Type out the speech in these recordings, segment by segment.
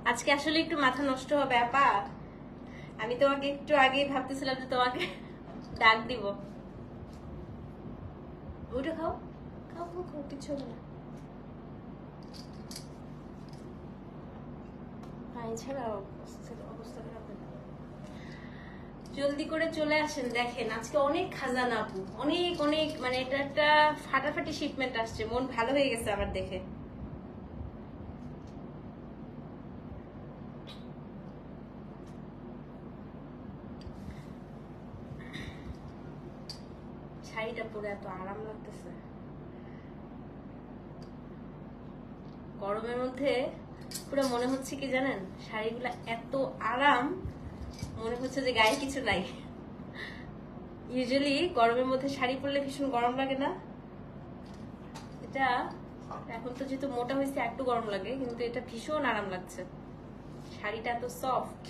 আজকে আসলে একটু মাথা নষ্ট হবে আপা। আমি তোমাকে একটু আগে ভাবতেছিলাম যে তোমাকে ডাক দিব। ওটা খাও খাও খাও খাও, কিছু হবে না। এছাড়া অবস্থা খারাপ হয়ে যাবে। জলদি করে চলে আসেন, দেখেন আজকে অনেক খাজানা আপু, অনেক অনেক, মানে এটা একটা ফাটাফাটি শিপমেন্ট আসছে, মন ভালো হয়ে গেছে আমার দেখে। শাড়িটা পরে এত আরাম লাগতেছে গরমের মধ্যে, পুরো মনে হচ্ছে কি জানেন, শাড়িগুলা এত আরাম, মনে হচ্ছে যে গায়ে কিছু নাই। ইউজুয়ালি গরমের মধ্যে শাড়ি পরলে ভীষণ গরম লাগে না, এটা এখন তো যেহেতু মোটা হয়েছে একটু গরম লাগে, কিন্তু এটা ভীষণ আরাম লাগছে, শাড়িটা এত সফট।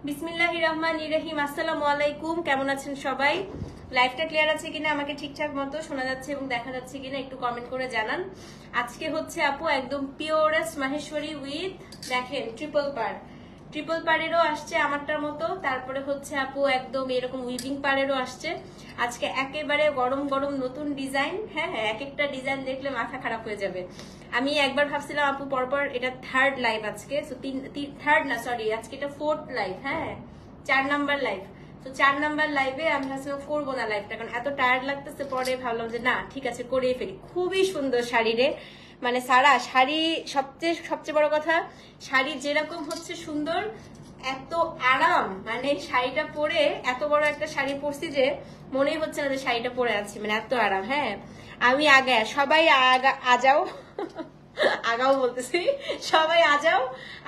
বিসমিল্লাহির রহমানির রহিম। আসসালামু আলাইকুম, কেমন আছেন সবাই? লাইভটা ক্লিয়ার আছে কিনা, আমাকে ঠিকঠাক মতো শোনা যাচ্ছে এবং দেখা যাচ্ছে কিনা একটু কমেন্ট করে জানান। আজকে হচ্ছে আপু একদম পিওরেস্ট মাহেশ্বরী উইথ, দেখেন ট্রিপল পাড়েরও আসছে আমারটার মতো, তারপরে হচ্ছে আপু একদম এরকম উইভিং পাড়েরও আসছে। আজকে একেবারে গরম গরম নতুন ডিজাইন। হ্যাঁ হ্যাঁ, এক একটা ডিজাইন দেখলে মাথা খারাপ হয়ে যাবে। আমি একবার ভাবছিলাম আপু পরপর, এটা থার্ড লাইভ আজকে, আজকে এটা ফোর্থ লাইভ। হ্যাঁ, 4 নাম্বার লাইভ। তো 4 নাম্বার লাইভে আমি ভাবছিলাম করবো না লাইভটা, কারণ এত টায়ার্ড লাগতেছে। পরে ভাবলাম যে না, ঠিক আছে, করেই ফেলি। খুবই সুন্দর শাড়ি রে, মানে সারা শাড়ি, সবচেয়ে বড় কথা, শাড়ি যেরকম হচ্ছে সুন্দর, এত আরাম। মানে শাড়িটা পরে, এত বড় একটা শাড়ি পরছি যে মনেই হচ্ছে না যে শাড়িটা পরে আছি, মানে এত আরাম। হ্যাঁ, আমি আগে, সবাই আজাও আগাও বলতেছি, সবাই আজাও।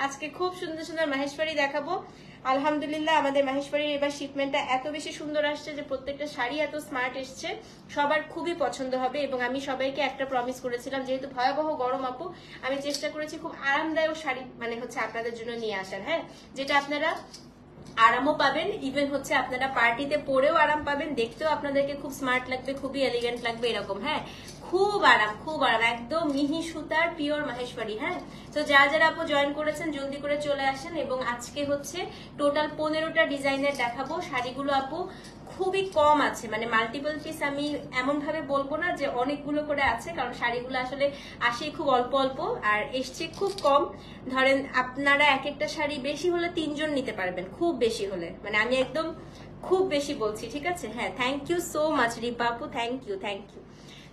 আজকে খুব সুন্দর সুন্দর মাহেশ্বরী দেখাবো। আলহামদুলিল্লাহ, আমাদের মাহেশ্বরীর এবার শিপমেন্টটা এত বেশি সুন্দর আসছে যে প্রত্যেকটা শাড়ি এত স্মার্ট এসছে, সবার খুবই পছন্দ হবে। এবং আমি সবাইকে একটা প্রমিস করেছিলাম, যেহেতু ভয়াবহ গরম আপু, আমি চেষ্টা করেছি খুব আরামদায়ক শাড়ি মানে হচ্ছে আপনাদের জন্য নিয়ে আসার। হ্যাঁ, যেটা আপনারা আরামও পাবেন, ইভেন হচ্ছে আপনারা পার্টিতে পরেও আরাম পাবেন, দেখতেও আপনাদেরকে খুব স্মার্ট লাগবে, খুবই এলিগেন্ট লাগবে এরকম। হ্যাঁ, খুব আরাম, খুব আরাম, একদম মিহি সুতার পিওর মাহেশ্বরী। হ্যাঁ, তো যারা আপু জয়েন করেছেন জলদি করে চলে আসেন। এবং আজকে হচ্ছে টোটাল 15টা ডিজাইনের দেখাবো। শাড়িগুলো আপু খুবই কম আছে, মানে মাল্টিপল পিস আমি এমন ভাবে বলবো না যে অনেকগুলো করে আছে, কারণ শাড়িগুলো আসলে আসে খুব অল্প অল্প আর এসছে খুব কম। ধরেন আপনারা এক একটা শাড়ি বেশি হলে 3 জন নিতে পারবেন, খুব বেশি হলে, মানে আমি একদম খুব বেশি বলছি, ঠিক আছে? হ্যাঁ, thank you so much Ripa আপু, থ্যাংক ইউ।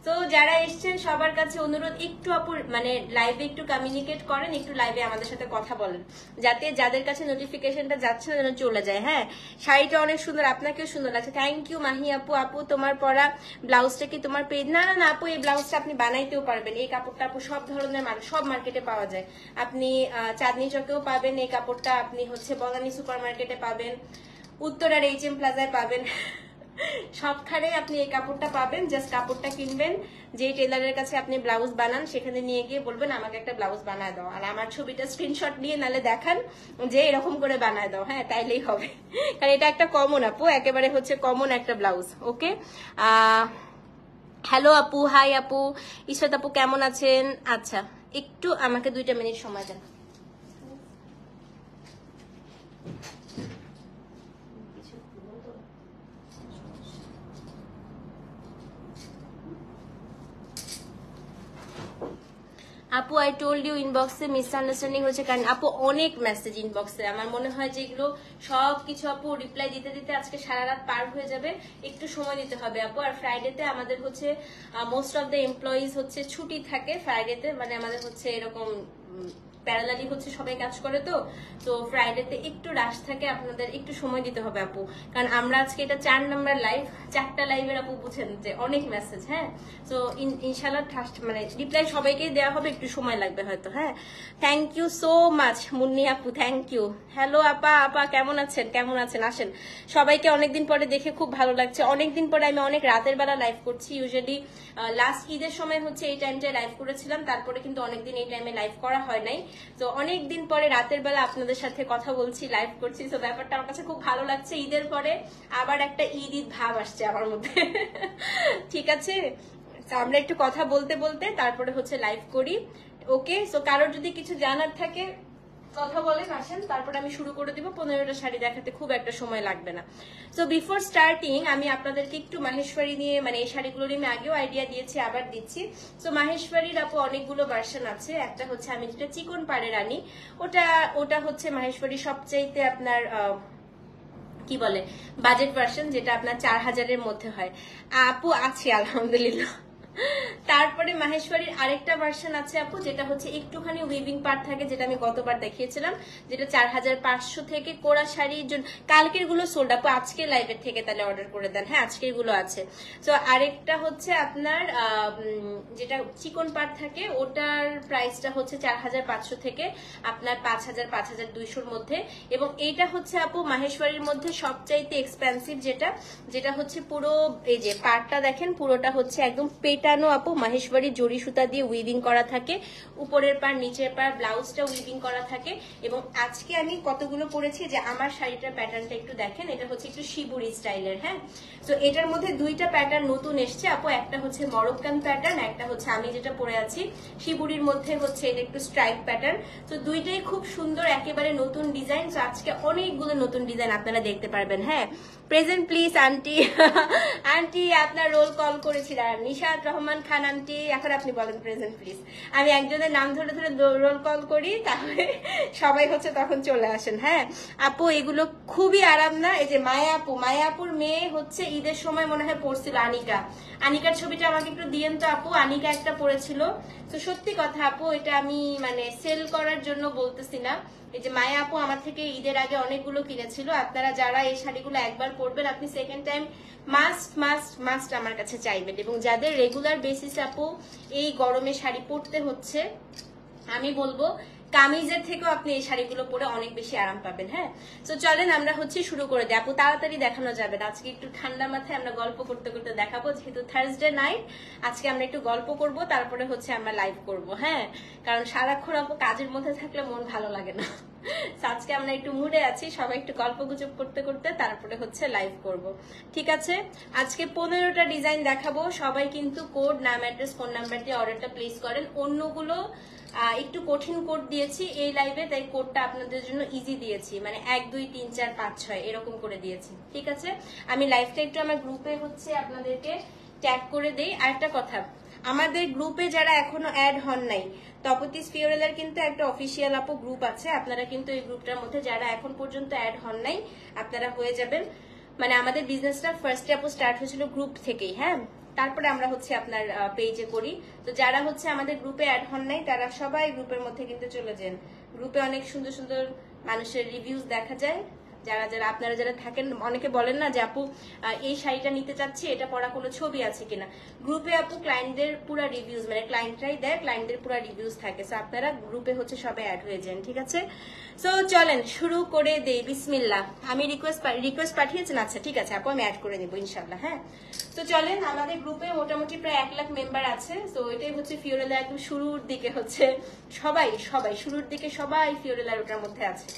তো যারা এসছেন সবার কাছে অনুরোধ, একটু আপু মানে লাইভে একটু কমিউনিকেট করেন, একটু লাইভে আমাদের সাথে কথা বলেন, যাতে যাদের কাছে নোটিফিকেশনটা যাচ্ছে না যেন চলে যায়। হ্যাঁ, শাড়িটা অনেক সুন্দর, আপনাকেও সুন্দর লাগছে, থ্যাংক ইউ মাহি আপু। আপু তোমার পরা ব্লাউজটা কি তোমার পেজ? না না না আপু, এই ব্লাউজটা আপনি বানাইতেও পারবেন। এই কাপড়টা আপু সব ধরনের সব মার্কেটে পাওয়া যায়। আপনি চাঁদনি চকেও পাবেন এই কাপড়টা, আপনি হচ্ছে বনানী সুপার মার্কেটে পাবেন, উত্তরার HM প্লাজায় পাবেন, সবখানে আপনি এই কাপড়টা পাবেন। জাস্ট কাপড়টা কিনবেন, যে টেলারের কাছে আপনি ব্লাউজ বানান সেখানে নিয়ে গিয়ে বলবেন আমাকে একটা ব্লাউজ বানায় দাও, আর আমার ছবিটা স্ক্রিনশট নিয়ে নালে দেখান যে এরকম করে বানায় দাও। হ্যাঁ, তাইলেই হবে, কারণ এটা একটা কমন আপু, একেবারে হচ্ছে কমন একটা ব্লাউজ। ওকে, হ্যালো আপু, হাই আপু, ইশরাত আপু কেমন আছেন? আচ্ছা, একটু আমাকে 2টা মিনিট সময় দেন। আপু আই টোল্ড ইউ ইনবক্সে মিসআন্ডারস্ট্যান্ডিং হচ্ছে, কারণ আপু অনেক মেসেজ ইনবক্সে, আমার মনে হয় যে এগুলো সবকিছু আপু রিপ্লাই দিতে দিতে আজকে সারা রাত পার হয়ে যাবে, একটু সময় দিতে হবে আপু। আর ফ্রাইডেতে আমাদের হচ্ছে মোস্ট অফ দ্য এমপ্লয়িজ হচ্ছে ছুটি থাকে ফ্রাইডেতে, মানে আমাদের হচ্ছে এরকম প্যারালালি হচ্ছে সবাই কাজ করে, তো তো ফ্রাইডেতে একটু রাশ থাকে, আপনাদের একটু সময় দিতে হবে আপু, কারণ আমরা আজকে এটা 4 নাম্বার লাইভ, 4টা লাইভের আপু বুঝেন যে অনেক মেসেজ। হ্যাঁ, তো ইনশাল্লাহ মানে রিপ্লাই সবাইকেই দেওয়া হবে, একটু সময় লাগবে হয়তো। হ্যাঁ, thank you so much Munni আপু, থ্যাংক ইউ। হ্যালো আপা কেমন আছেন? আসেন, সবাইকে অনেকদিন পরে দেখে খুব ভালো লাগছে। অনেকদিন পরে আমি অনেক রাতের বেলা লাইভ করছি, ইউজুয়ালি লাস্ট ঈদের সময় হচ্ছে এই টাইমটায় লাইভ করেছিলাম, তারপরে কিন্তু অনেকদিন এই টাইমে লাইভ করা হয় নাই। তো অনেকদিন পরে রাতের বেলা আপনাদের সাথে কথা বলছি, লাইভ করছি, তো ব্যাপারটা আমার কাছে খুব ভালো লাগছে। ঈদের পরে আবার একটা ঈদ ভাব আসছে আমার মধ্যে। ঠিক আছে, আমরা একটু কথা বলতে বলতে তারপরে হচ্ছে লাইভ করি। ওকে, সো কারোর যদি কিছু জানার থাকে কথা বলেন, আসেন, তারপরে আমি শুরু করে দিব। 15টা শাড়ি দেখাতে খুব একটা সময় লাগবে না। সো বিফোর স্টার্টিং আমি আপনাদেরকে একটু মাহেশ্বরী নিয়ে, মানে এই শাড়িগুলো নিয়ে আমি আগেও আইডিয়া দিয়েছি, আবার দিচ্ছি। সো মাহেশ্বরীর আপু অনেকগুলো ভার্সন আছে। একটা হচ্ছে আমি যেটা চিকন পাড়ের আনি, ওটা হচ্ছে মাহেশ্বরী সবচাইতে আপনার কি বলে বাজেট ভার্সন, যেটা আপনার 4000-এর মধ্যে হয়। আপু আছে আলহামদুলিল্লাহ। তারপরে মাহেশ্বরীর আরেকটা ভার্সন আছে আপু, যেটা হচ্ছে একটুখানি উইভিং পার্ট থাকে, যেটা আমি গতবার দেখিয়েছিলাম, যেটা 4500 থেকে। কোরা শাড়ির জন্য কালকের গুলো সোল্ড আপু, আজকে লাইভের থেকে তাহলে অর্ডার করে দেন। হ্যাঁ, আজকের গুলো আছে। তো আরেকটা হচ্ছে আপনার যেটা চিকন পার্ট থাকে, ওটার প্রাইসটা হচ্ছে 4500 থেকে আপনার 5000 5200-র মধ্যে। এবং এইটা হচ্ছে আপু মাহেশ্বরীর মধ্যে সবচাইতে এক্সপেন্সিভ, যেটা হচ্ছে পুরো এই যে পার্টটা দেখেন, পুরোটা হচ্ছে একদম পেটানো আপু, মাহেশ্বরী জরি সুতা দিয়ে উইভিং করা থাকে, উপরের পার নিচের পার ব্লাউজটা উইভিং করা থাকে। এবং আজকে আমি কতগুলো পরেছি, যে আমার শাড়িটার প্যাটার্নটা একটু দেখেন, এটা হচ্ছে একটু শিবুরি স্টাইলের। হ্যাঁ, তো এটার মধ্যে দুইটা প্যাটার্ন নতুন এসছে আপু, একটা হচ্ছে মরক্কান প্যাটার্ন, একটা হচ্ছে আমি যেটা পরে আছি শিবুরির মধ্যে হচ্ছে এটা একটু স্ট্রাইপ প্যাটার্ন। তো দুইটাই খুব সুন্দর, একেবারে নতুন ডিজাইন। তো আজকে অনেকগুলো নতুন ডিজাইন আপনারা দেখতে পারবেন। হ্যাঁ, প্রেজেন্ট প্লিজ আন্টি। আন্টি আপনার রোল কল করেছিলাম, নিশাত রহমান খান আন্টি, এখন আপনি বলেন প্রেজেন্ট প্লিজ। আমি একজনের নাম ধরে ধরে রোল কল করি, তাহলে সবাই হচ্ছে তখন চলে আসেন। হ্যাঁ আপু, এগুলো খুবই আরাম না? এই যে মায়াপুর মেয়ে হচ্ছে ঈদের সময় মনে হয় পড়ছিল আনিকার ছবিটা আমাকে একটু দিয়েন তো আপু। আনিকা একটা পড়েছিল। তো সত্যি কথা আপু, এটা আমি মানে সেল করার জন্য বলতেছি না। এই যে মায়া আপু আমার থেকে ঈদের আগে অনেকগুলো কিনেছিল। আপনারা যারা এই শাড়িগুলো একবার পরবেন, আপনি সেকেন্ড টাইম মাস্ট আমার কাছে চাইবেন। এবং যাদের রেগুলার বেসিস আপু এই গরমে শাড়ি পরতে হচ্ছে, আমি বলবো কামিজের থেকেও আপনি এই শাড়িগুলো পরে অনেক বেশি আরাম পাবেন। হ্যাঁ, তো চলেন আমরা হচ্ছে শুরু করে দিই আপু, তাড়াতাড়ি দেখানো যাবে না। আজকে একটু ঠান্ডা মাথায় আমরা গল্প করতে করতে দেখাবো, যেহেতু থার্সডে নাইট। আজকে আমরা একটু গল্প করব, তারপরে হচ্ছে আমরা লাইভ করব। হ্যাঁ, কারণ সারাক্ষণ আপু কাজের মধ্যে থাকলে মন ভালো লাগে না। আজকে আমরা একটু মুডে আছি, সবাই একটু গল্প গুজব করতে করতে তারপরে হচ্ছে লাইভ করব। ঠিক আছে, আজকে 15টা ডিজাইন দেখাবো। সবাই কিন্তু কোড, নাম, অ্যাড্রেস, ফোন নাম্বার দিয়ে অর্ডারটা প্লেস করেন। অন্যগুলো একটু কঠিন কোড দিয়েছি এই লাইভে, তাই কোডটা আপনাদের জন্য ইজি দিয়েছি, মানে 1 2 3 4 5 6 এরকম করে দিয়েছি। ঠিক আছে, আমি লাইভটা একটু আমার গ্রুপে হচ্ছে আপনাদেরকে ট্যাগ করে দেই। আরেকটা কথা, আমাদের গ্রুপে যারা এখনো অ্যাড হন নাই, তপতিস ফিওরেলার কিন্তু একটা অফিসিয়াল আপু গ্রুপ আছে। আপনারা কিন্তু এই গ্রুপটার মধ্যে যারা এখন পর্যন্ত অ্যাড হন নাই, আপনারা হয়ে যাবেন। মানে আমাদের বিজনেসটা ফার্স্টে আপু স্টার্ট হয়েছিল গ্রুপ থেকেই। হ্যাঁ, তারপরে আমরা হচ্ছে আপনার পেজে করি। তো যারা হচ্ছে আমাদের গ্রুপে অ্যাড হন নাই, তারা সবাই গ্রুপের মধ্যে কিন্তু চলে যান। গ্রুপে অনেক সুন্দর সুন্দর মানুষের রিভিউজ দেখা যায়। আপনারা যারা থাকেন, অনেকে বলেন না যে আপু এই শাড়িটা নিতে চাচ্ছি, এটা পরা কোনো ছবি আছে কিনা। গ্রুপে আপু ক্লায়েন্টদের পুরো রিভিউজ, মানে ক্লায়েন্টরাই দেয়, ক্লায়েন্টদের পুরো রিভিউজ থাকে। সো আপনারা গ্রুপে হচ্ছে সবাই অ্যাড হয়ে যান। ঠিক আছে, সো চলেন শুরু করে দেই। বিসমিল্লাহ। আমি রিকোয়েস্ট পাঠিয়েছেন? আচ্ছা ঠিক আছে আপু, আমি অ্যাড করে নেবো ইনশাল্লাহ। হ্যাঁ, তো চলেন, আমাদের গ্রুপে মোটামুটি প্রায় 1 লাখ মেম্বার আছে। তো এটাই হচ্ছে ফিওরেলা, একদম শুরুর দিকে হচ্ছে সবাই শুরুর দিকে সবাই ফিওরেলার ওটার মধ্যে আছে।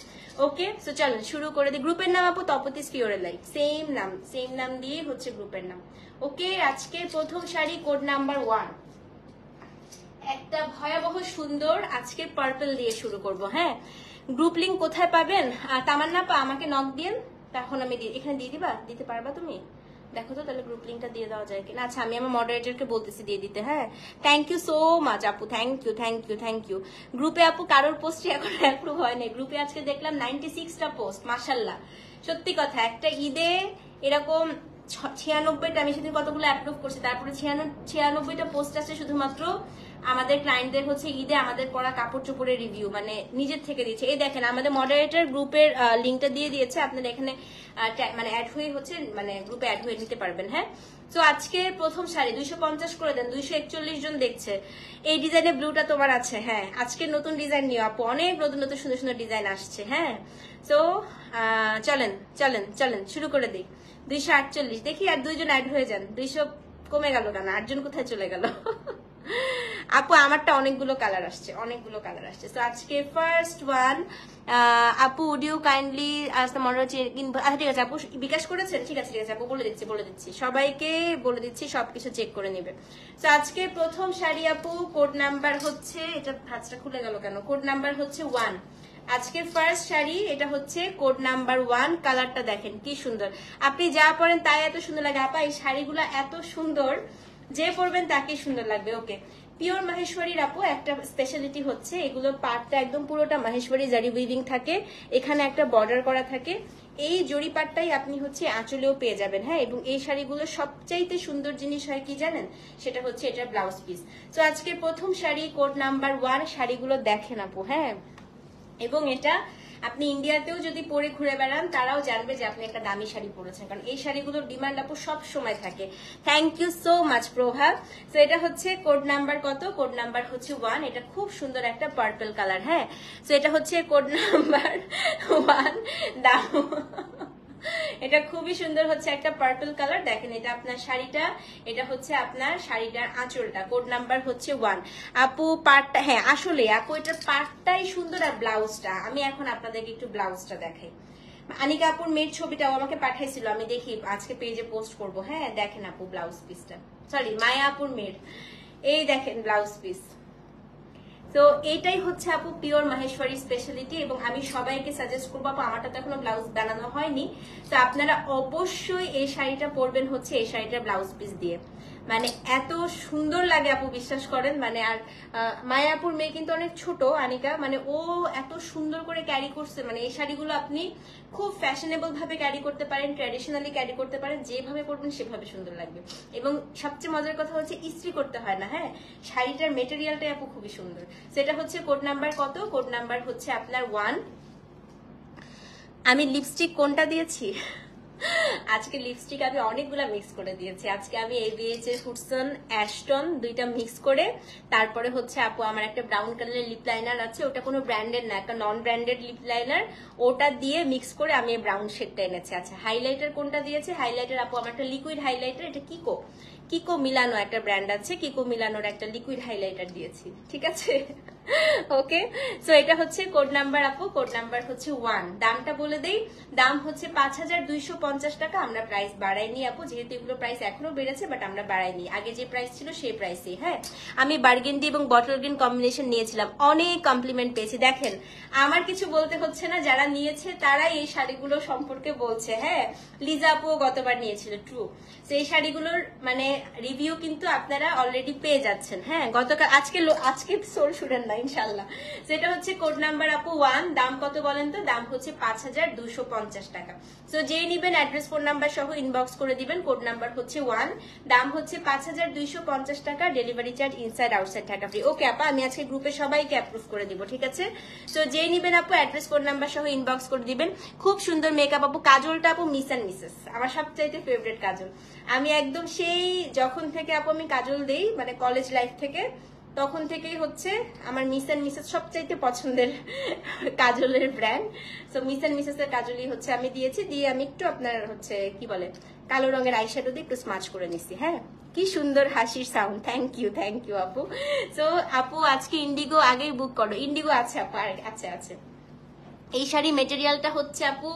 ওকে, সো চলেন শুরু করে দিই। গ্রুপের নাম আপু তপতিস ফিওরেলাই, সেম নাম দিয়ে হচ্ছে গ্রুপের নাম। ওকে, আজকে প্রথম শাড়ি কোড নাম্বার 1, একটা ভয়াবহ সুন্দর আজকের পার্পল দিয়ে শুরু করব। হ্যাঁ, গ্রুপ লিংক কোথায় পাবেন? তামান্না পা আমাকে নক দিন, তখন আমি এখানে দিয়ে দিতে পারবা তুমি? দেখো তো তাহলে গ্রুপ লিংকটা দিয়ে দেওয়া যায় কিনা। আচ্ছা, আমি আমার মডারেটরকে বলতেছি দিয়ে দিতে। হ্যাঁ, থ্যাংক ইউ সো মাচ আপু, থ্যাংক ইউ। গ্রুপে আপু কারোর পোস্টই এখন অ্যাপ্রুভ হয় নাই। গ্রুপে আজকে দেখলাম 96টা পোস্ট, মাশাল্লাহ। সত্যি কথা, একটা ঈদে এরকম 96টা, আমি সেদিন কতগুলো অ্যাপ্রুভ করছি, তারপরে 96টা পোস্ট আছে শুধুমাত্র আমাদের ক্লায়েন্টদের হচ্ছে ঈদে আমাদের পরা কাপড় চোপড়ের রিভিউ, মানে নিজের থেকে দিচ্ছে। এই দেখেন, আমাদের মডারেটর গ্রুপের লিঙ্কটা দিয়ে দিয়েছে, আপনারা এখানে মানে অ্যাড হয়ে হচ্ছে মানে গ্রুপে অ্যাড হয়ে নিতে পারবেন। হ্যাঁ, তো আজকে প্রথম শাড়ি 250 করে দেন, 241 জন দেখছে। এই ডিজাইনের ব্লুটা তোমার আছে? হ্যাঁ, আজকে নতুন ডিজাইন নিও আপু, অনেক নতুন সুন্দর সুন্দর ডিজাইন আসছে। হ্যাঁ, তো চলেন শুরু করে দিই। 248 দেখি, আর 2 জন অ্যাড হয়ে যান। কমে গেল কেন? 8 জন কোথায় চলে গেল? আপু আমারটা অনেকগুলো কালার আসছে, অনেকগুলো কালার আসছে। তো আজকে ফার্স্ট ওয়ান, আপু উড ইউ কাইন্ডলি আসতে মনে হচ্ছে। আচ্ছা ঠিক আছে আপু, বিকাশ করেছেন? ঠিক আছে ঠিক আছে আপু, বলে দিচ্ছি সবাইকে বলে দিচ্ছি, সবকিছু চেক করে নেবে। তো আজকে প্রথম শাড়ি আপু, কোড নাম্বার হচ্ছে, এটা ভাঁজটা খুলে গেল কেন? কোড নাম্বার হচ্ছে 1। আজকের ফার্স্ট শাড়ি এটা হচ্ছে কোড নাম্বার 1। কালারটা দেখেন কি সুন্দর, আপনি যা পরেন তাই এত সুন্দর লাগে। আপা এই শাড়িগুলো এত সুন্দর, যে পরবেন তাকে সুন্দর লাগবে। ওকে, পিওর মাহেশ্বরীর আপু একটা স্পেশালিটি হচ্ছে এগুলো পাটটা একদম পুরোটা মাহেশ্বরী জারি উইভিং থাকে, এখানে একটা বর্ডার করা থাকে। এই জরি পাটটাই আপনি হচ্ছে আঁচলেও পেয়ে যাবেন। হ্যাঁ, এবং এই শাড়িগুলো সবচাইতে সুন্দর জিনিস হয় কি জানেন? সেটা হচ্ছে এটা ব্লাউজ পিস। তো আজকে প্রথম শাড়ি কোড নাম্বার 1, শাড়িগুলো দেখেন আপু। হ্যাঁ, এবং এটা আপনি ইন্ডিয়াতেও যদি পরে ঘুরে বেড়ান তারাও জানবে যে আপনি একটা দামি শাড়ি পরেছেন, কারণ এই শাড়িগুলোর ডিমান্ড আপু সব সময় থাকে। থ্যাংক ইউ সো মাচ প্রভা। তো এটা হচ্ছে কোড নাম্বার কত? কোড নাম্বার হচ্ছে 1। এটা খুব সুন্দর একটা পার্পল কালার। হ্যাঁ, তো এটা হচ্ছে কোড নাম্বার 1। দাম এটা খুবই সুন্দর হচ্ছে একটা পার্পল কালার। দেখেন এটা আপনার শাড়িটা, এটা হচ্ছে আপনার শাড়িটার আঁচলটা। কোড নাম্বার হচ্ছে 1। আপু পার্টটা, হ্যাঁ আসলে আপু এটার পার্টটাই সুন্দর, আর ব্লাউজটা আমি এখন আপনাদেরকে একটু ব্লাউজটা দেখাই। আনিকা আপুর মেয়ের ছবিটাও আমাকে পাঠাইছিল, আমি দেখি আজকে পেজে পোস্ট করব। হ্যাঁ দেখেন আপু ব্লাউজ পিসটা, সরি মায়া আপুর মেয়ের, এই দেখেন ব্লাউজ পিস। তো এইটাই হচ্ছে আপু পিওর মাহেশ্বরী স্পেশালিটি, এবং আমি সবাইকে সাজেস্ট করবো আপু, আমারটা তো এখনো ব্লাউজ বানানো হয়নি, তো আপনারা অবশ্যই এই শাড়িটা পরবেন হচ্ছে এই শাড়িটার ব্লাউজ পিস দিয়ে। মানে এত সুন্দর লাগে আপু, বিশ্বাস করেন। মানে আর মায়াপুর মেয়ে কিন্তু অনেক ছোট আনিকা, মানে ও এত সুন্দর করে ক্যারি করছে। মানে এই শাড়িগুলো আপনি খুব ফ্যাশনেবল ভাবে ক্যারি করতে পারেন, ট্র্যাডিশনালি ক্যারি করতে পারেন, যেভাবে পরবেন সেভাবে সুন্দর লাগবে। এবং সবচেয়ে মজার কথা হচ্ছে ইস্ত্রি করতে হয় না। হ্যাঁ, শাড়িটার মেটেরিয়ালটাই আপু খুবই সুন্দর। সেটা হচ্ছে কোড নাম্বার কত? কোড নাম্বার হচ্ছে আপনার 1। আমি লিপস্টিক কোনটা দিয়েছি? আজকে লিপস্টিক আমি অনেকগুলা মিক্স করে দিয়েছি। আজকে আমি এবিএইচ এর ফুডসন অ্যাশটন দুইটা মিক্স করে, তারপরে হচ্ছে আপু আমার একটা ব্রাউন কালারের লিপ লাইনার আছে, ওটা কোনো ব্র্যান্ডেড না, একটা নন ব্র্যান্ডেড লিপ লাইনার, ওটা দিয়ে মিক্স করে আমি ব্রাউন শেডটা এনেছি। আচ্ছা হাইলাইটার কোনটা দিয়েছে? হাইলাইটার আপু আমার একটা লিকুইড হাইলাইটার, এটা কিকো মিলানো একটা ব্র্যান্ড আছে, কিকো মিলানোর একটা লিকুইড হাইলাইটার দিয়েছি। ঠিক আছে, ওকে। সো এটা হচ্ছে কোড নাম্বার আপু, কোড নাম্বার হচ্ছে 1। দামটা বলে দেই, দাম হচ্ছে 5250 টাকা। আমরা প্রাইস বাড়াইনি আপু, যেহেতু এগুলো প্রাইস এখনো বেড়েছে, বাট আমরা বাড়াইনি, আগে যে প্রাইস ছিল সেই প্রাইসেই। হ্যাঁ, আমি বার্গেন্ডি এবং বটল গ্রিন কম্বিনেশন নিয়েছিলাম, অনেক কমপ্লিমেন্ট পেয়েছি। দেখেন আমার কিছু বলতে হচ্ছে না, যারা নিয়েছে তারাই এই শাড়িগুলো সম্পর্কে বলছে। হ্যাঁ, লিজা আপু গতবার নিয়েছিল, ট্রু। তো এই শাড়িগুলোর মানে রিভিউ কিন্তু আপনারা অলরেডি পেয়ে যাচ্ছেন। হ্যাঁ, গতকাল আজকে সোল শুনেন না ইনশাল্লাহ। সেটা হচ্ছে কোড নাম্বার আপু 1। দাম কত বলেন তো? দাম হচ্ছে 5250 টাকা। তো যেই নিবেন অ্যাড্রেস ফোন নাম্বার সহ ইনবক্স করে দিবেন। কোড নাম্বার হচ্ছে 1, দাম হচ্ছে 5250 টাকা, ডেলিভারি চার্জ ইনসাইড আউটসাইড টাকা ফ্রি। ওকে আপা, আমি আজকে গ্রুপে সবাইকে অ্যাপ্রুভ করে দিব। ঠিক আছে, তো যেই নিবেন আপু অ্যাড্রেস ফোন নাম্বার সহ ইনবক্স করে দিবেন। খুব সুন্দর মেকআপ আপু। কাজলটা আপু মিস অ্যান্ড মিসেস, আমার সবচাইতে ফেভারিট কাজল। আমি একদম সেই যখন থেকে আপু আমি কাজল দেই, মানে কলেজ লাইফ থেকে, তখন থেকেই হচ্ছে আমার মিস অ্যান্ড মিসেস সবচাইতে পছন্দের কাজলের brand. So miss and Mrs এর কাজলই হচ্ছে আমি দিয়েছি, দিয়ে আমি একটু আপনার হচ্ছে কি বলে কালো রঙের আইশ্যাডো দিয়ে একটু স্মাচ করে নিছি। হ্যাঁ, কি সুন্দর হাসির সাউন্ড। থ্যাংক ইউ আপু। সো আপু আজকে ইন্ডিগো আগেই বুক করো। ইন্ডিগো আছে আপু, আছে। এই শাড়ি মেটেরিয়ালটা হচ্ছে আপু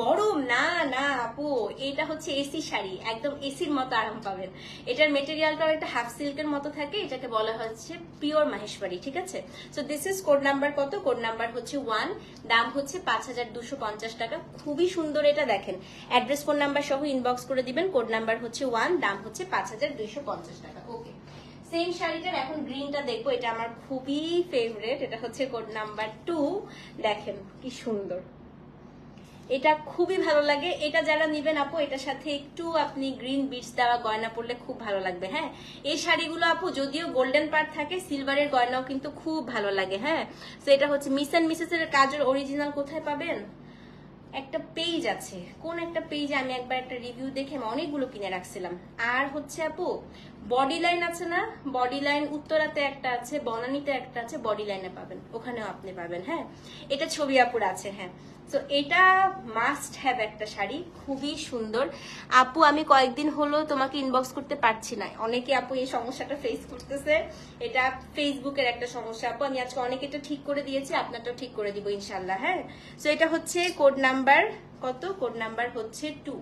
গরম না না আপু, এটা হচ্ছে এসি শাড়ি, একদম এসির মতো আরাম পাবেন। এটার মেটেরিয়ালটাও একটা হাফ সিল্কের মতো থাকে, এটাকে বলা হচ্ছে পিওর মাহেশ্বরী। ঠিক আছে, so this is code number কত? কোড নাম্বার হচ্ছে 1, দাম হচ্ছে 5250 টাকা। খুবই সুন্দর এটা, দেখেন অ্যাড্রেস ফোন নাম্বার সহ ইনবক্স করে দিবেন। কোড নাম্বার হচ্ছে 1, দাম হচ্ছে 5250 টাকা। ওকে, সেম শাড়িটার এখন গ্রিনটা দেখবো, এটা আমার খুবই ফেভারিট। এটা হচ্ছে কোড নাম্বার 2। দেখেন কি সুন্দর, এটা খুবই ভালো লাগে। এটা যারা নিবেন আপু, এটার সাথে একটু আপনি গ্রিন বিটস দেওয়া গয়না পরলে খুব ভালো লাগবে। হ্যাঁ, এই শাড়িগুলো আপু যদিও গোল্ডেন পার্ট থাকে, সিলভারের গয়নাও কিন্তু খুব ভালো লাগে। হ্যাঁ, তো এটা হচ্ছে মিস অ্যান্ড মিসেস এর কাজের অরিজিনাল কোথায় পাবেন? একটা পেজ আছে, কোন একটা পেজে আমি একবার একটা রিভিউ দেখে আমি অনেকগুলো কিনে রাখছিলাম। আর হচ্ছে আপু বডি লাইন আছে না, বডি লাইন উত্তরাতে একটা আছে, বনানীতে একটা আছে, বডি লাইনে পাবেন, ওখানেও আপনি পাবেন। হ্যাঁ, এটা ছবি আপুর আছে। হ্যাঁ, তো এটা মাস্ট হ্যাভ একটা শাড়ি, খুবই সুন্দর। আপু আমি কয়েকদিন হলো তোমাকে ইনবক্স করতে পারছি না, অনেকে আপু এই সমস্যাটা ফেস করতেছে, এটা ফেসবুকের একটা সমস্যা আপু। আমি আজকে অনেকে এটা ঠিক করে দিয়েছি, আপনারটাও ঠিক করে দিব ইনশাল্লাহ। হ্যাঁ, তো এটা হচ্ছে কোড নাম্বার কত? কোড নাম্বার হচ্ছে 2।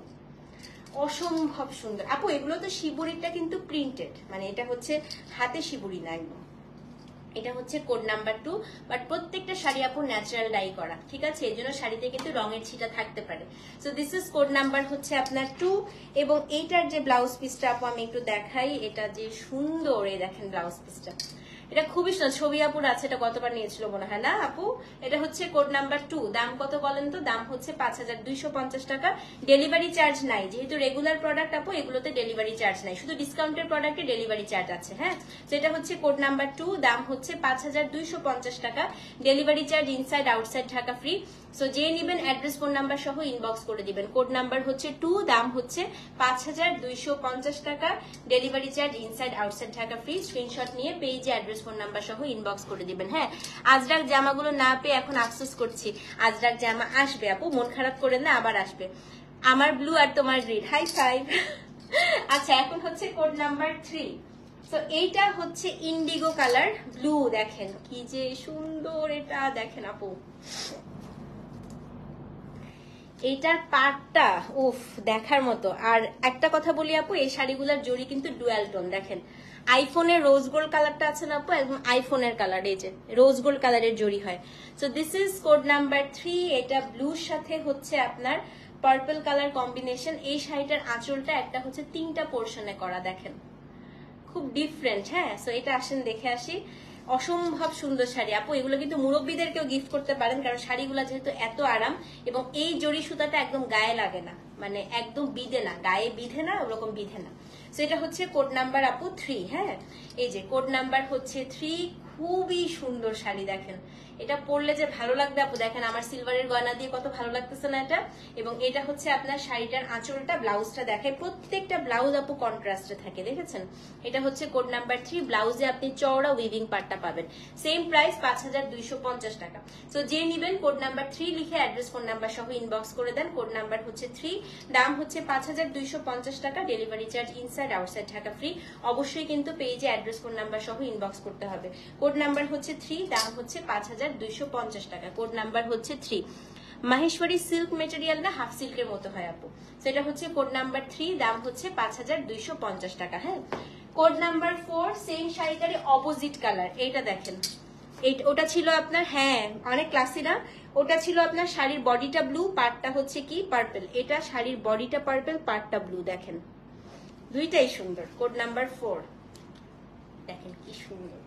অসম্ভব সুন্দর আপু। এগুলো তো শিবুরিটা কিন্তু প্রিন্টেড, মানে এটা হচ্ছে হাতে শিবুরি না একদম। এটা হচ্ছে কোড নাম্বার 2, বাট প্রত্যেকটা শাড়ি আপু ন্যাচারাল ডাই করা, ঠিক আছে? এই জন্য শাড়িতে কিন্তু রঙের ছিটা থাকতে পারে। So this is code number হচ্ছে আপনার 2। এবং এইটার যে ব্লাউজ পিসটা আপু আমি একটু দেখাই, এটা যে সুন্দর, এই দেখেন ব্লাউজ পিসটা, এটা খুবই সুন্দর। ছবি আপুর আছে, এটা কতবার নিয়েছিল মনে হয় না আপু? এটা হচ্ছে কোড নাম্বার 2। দাম কত বলেন তো? দাম হচ্ছে 5250 টাকা। ডেলিভারি চার্জ নাই, যেহেতু রেগুলার প্রোডাক্ট আপু, এগুলোতে ডেলিভারি চার্জ নাই, শুধু ডিসকাউন্টের প্রোডাক্টে ডেলিভারি চার্জ আছে। হ্যাঁ, তো এটা হচ্ছে কোড নাম্বার 2, দাম হচ্ছে 5250 টাকা। Delivery charge inside outside Dhaka free. So যে নিবেন অ্যাড্রেস ফোন নাম্বার সহ ইনবক্স করে দিবেন। কোড নাম্বার হচ্ছে 2, দাম হচ্ছে 5250 টাকা। Delivery charge inside outside Dhaka free. Screenshot নিয়ে পেজে অ্যাড্রেস ফোন নাম্বার সহ ইনবক্স করে দিবেন। হ্যাঁ, আজরাক জামাগুলো না পেয়ে এখন আফসোস করছি। আজরাক জামা আসবে আপু, মন খারাপ করেন না, আবার আসবে। আমার ব্লু আর তোমার গ্রিন, হাই ফাইভ। আচ্ছা, এখন হচ্ছে কোড নাম্বার 3। তো এইটা হচ্ছে ইন্ডিগো কালার ব্লু, দেখেন কি যে সুন্দর, এটা দেখেন আপু, এইটার পাটটা উফ দেখার মতো। আর একটা কথা বলি আপু, এই শাড়িগুলোর জড়ি কিন্তু ডুয়াল টোন, দেখেন আইফোনের রোজ গোল্ড কালারটা আছে না আপু, একদম আইফোনের কালার, এই যে রোজ গোল্ড কালারের জড়ি হয়। So this is code number 3। এটা ব্লুর সাথে হচ্ছে আপনার পার্পল কালার কম্বিনেশন। এই শাড়িটার আঁচলটা একটা হচ্ছে 3টা পোর্শনে করা, দেখেন খুব ডিফারেন্ট। হ্যাঁ, সো এটা আসেন দেখে আসি। অসম্ভব সুন্দর শাড়ি আপু, এগুলো কিন্তু মুরব্বীদেরকেও গিফট করতে পারেন, কারণ শাড়িগুলো যেহেতু এত আরাম, এবং এই জড়ি সুতাটা একদম গায়ে লাগে না, মানে একদম বিধে না, গায়ে বিধে না, ওরকম বিধে না। তো এটা হচ্ছে কোড নাম্বার আপু 3। হ্যাঁ, এই যে কোড নাম্বার হচ্ছে 3। খুবই সুন্দর শাড়ি, দেখেন এটা পরলে যে ভালো লাগবে আপু, দেখেন আমার সিলভারের গয়না দিয়ে কত ভালো লাগতেছে না এটা। এবং এটা হচ্ছে আপনার শাড়িটার আঁচলটা, ব্লাউজটা দেখায়, প্রত্যেকটা ব্লাউজ আপু কন্ট্রাস্টে থাকে, দেখেছেন? এটা হচ্ছে কোড নাম্বার 3। ব্লাউজে আপনি চওড়া উইভিং পার্টটা পাবেন। সেম প্রাইস 5250 টাকা। সো যে নিবেন কোড নাম্বার 3 লিখে অ্যাড্রেস ফোন নাম্বার সহ ইনবক্স করে দেন। কোড নাম্বার হচ্ছে 3, দাম হচ্ছে 5250 টাকা। Delivery charge inside outside Dhaka free. অবশ্যই কিন্তু পেজে অ্যাড্রেস ফোন নাম্বার সহ ইনবক্স করতে হবে। কোড নাম্বার হচ্ছে 3, দাম হচ্ছে 5250 টাকা। কোড নাম্বার হচ্ছে 3। মাহেশ্বরী সিল্ক মেটেরিয়াল না, হাফ সিল্কের মতো হয় আপু। সেটা হচ্ছে কোড নাম্বার 3, দাম হচ্ছে 5250 টাকা। হ্যাঁ, কোড নাম্বার 4, সেম শাড়িটারই অপোজিট কালার, এইটা দেখেন। ওটা ছিল আপনার, হ্যাঁ অনেক ক্লাসি না, ওটা ছিল আপনার শাড়ির বডিটা ব্লু, পার্টটা হচ্ছে কি পার্পল। এটা শাড়ির বডিটা পার্পল, পার্টটা ব্লু, দেখেন দুইটাই সুন্দর। কোড নাম্বার 4, দেখেন কি সুন্দর।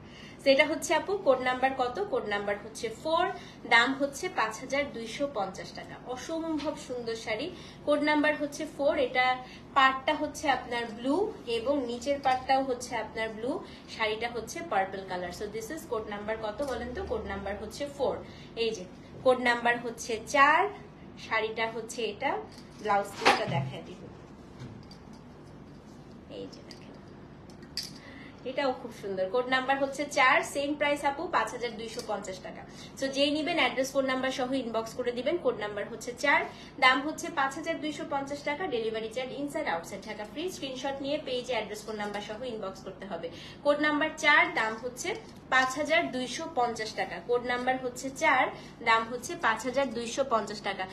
সেটা হচ্ছে আপু কোড নাম্বার কত? কোড নাম্বার হচ্ছে 4, দাম হচ্ছে 5250 টাকা। অসম্ভব সুন্দর শাড়ি। কোড নাম্বার হচ্ছে 4। এটা পার্টটা হচ্ছে আপনার ব্লু এবং নিচের পার্টটাও হচ্ছে আপনার ব্লু, শাড়িটা হচ্ছে purple colour. So this is code number কত বলেন তো? কোড নাম্বার হচ্ছে 4। এই যে কোড নাম্বার হচ্ছে 4, শাড়িটা হচ্ছে এটা, ব্লাউজ পিসটা দেখায় দিব, এই যে এটাও খুব সুন্দর। কোড নাম্বার হচ্ছে 4, সেম প্রাইস আপু 5250 টাকা। সো যেই নিবেন অ্যাড্রেস ফোন নাম্বার সহ ইনবক্স করে দিবেন। কোড নাম্বার হচ্ছে 4, দাম হচ্ছে 5250 টাকা। Delivery charge inside outside Dhaka free. Screenshot নিয়ে পেজে অ্যাড্রেস ফোন নাম্বার সহ ইনবক্স করতে হবে। কোড নাম্বার 4, দাম হচ্ছে 5250 টাকা। কোড নাম্বার হচ্ছে 4, দাম হচ্ছে 5250 টাকা।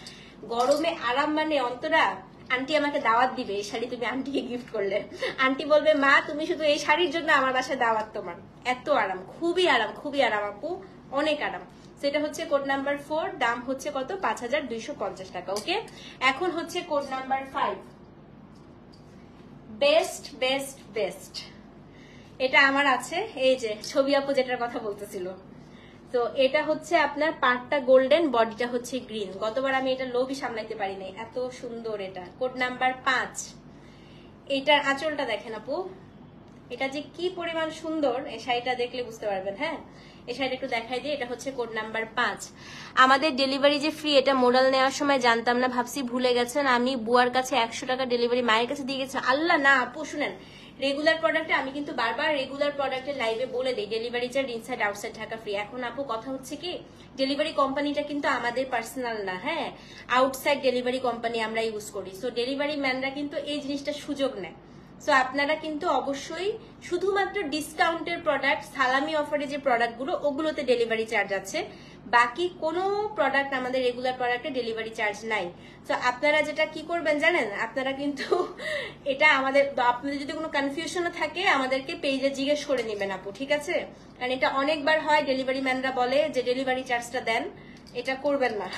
গরমে আরাম মানে অন্তরা, আন্টি আমাকে দাওয়াত দিবে এই শাড়ি তুমি আন্টিকে গিফট করলে। আন্টি বলবে মা তুমি শুধু এই শাড়ির জন্য আমার বাসায় দাওয়াত তোমার। এত আরাম, খুবই আরাম, খুবই আরাম আপু, অনেক আরাম। সেটা হচ্ছে কোড নাম্বার 4, দাম হচ্ছে কত? 5250 টাকা। ওকে, এখন হচ্ছে code number 5, best best best. এটা আমার আছে, এই যে ছবি আপু যেটার কথা বলতেছিল। তো এটা হচ্ছে আপনার পার্টটা গোল্ডেন, বডিটা হচ্ছে গ্রিন। গতবার আমি এটা লোভই সামলাইতে পারি নাই, এত সুন্দর এটা। Code number 5। এটার আঁচলটা দেখেন আপু, এটা যে কি পরিমাণ সুন্দর, এই শাড়িটা দেখলে বুঝতে পারবেন। হ্যাঁ, এই শাড়িটা একটু দেখাই দিই। এটা হচ্ছে কোড নাম্বার 5। আমাদের ডেলিভারি যে ফ্রি, এটা মোডাল নেওয়ার সময় জানতাম না, ভাবছি ভুলে গেছেন। আমি বুয়ার কাছে 100 টাকা ডেলিভারি মায়ের কাছে দিয়ে গেছি। আল্লাহ না আপু, শুনেন রেগুলার প্রোডাক্টে আমি কিন্তু বারবার রেগুলার প্রোডাক্টের লাইভে বলে দিই delivery charge inside outside Dhaka free. এখন আপু কথা হচ্ছে কি, ডেলিভারি কোম্পানিটা কিন্তু আমাদের পার্সোনাল না, হ্যাঁ, আউটসাইড ডেলিভারি কোম্পানি আমরা ইউজ করি। সো ডেলিভারি ম্যানরা কিন্তু এই জিনিসটা সুযোগ নেয়। সো আপনারা কিন্তু অবশ্যই শুধুমাত্র ডিসকাউন্টের প্রোডাক্ট, সালামি অফারে যে প্রোডাক্টগুলো ওগুলোতে ডেলিভারি চার্জ আছে, বাকি কোনো প্রোডাক্ট আমাদের রেগুলার প্রোডাক্টে ডেলিভারি চার্জ নাই। তো আপনারা যেটা কি করবেন জানেন, আপনারা কিন্তু এটা আমাদের, আপনাদের যদি কোনো কনফিউশনও থাকে আমাদেরকে পেজে জিজ্ঞেস করে নেবেন আপু, ঠিক আছে? কারণ এটা অনেকবার হয়, ডেলিভারি ম্যানরা বলে যে ডেলিভারি চার্জটা দেন, এটা করবেন না,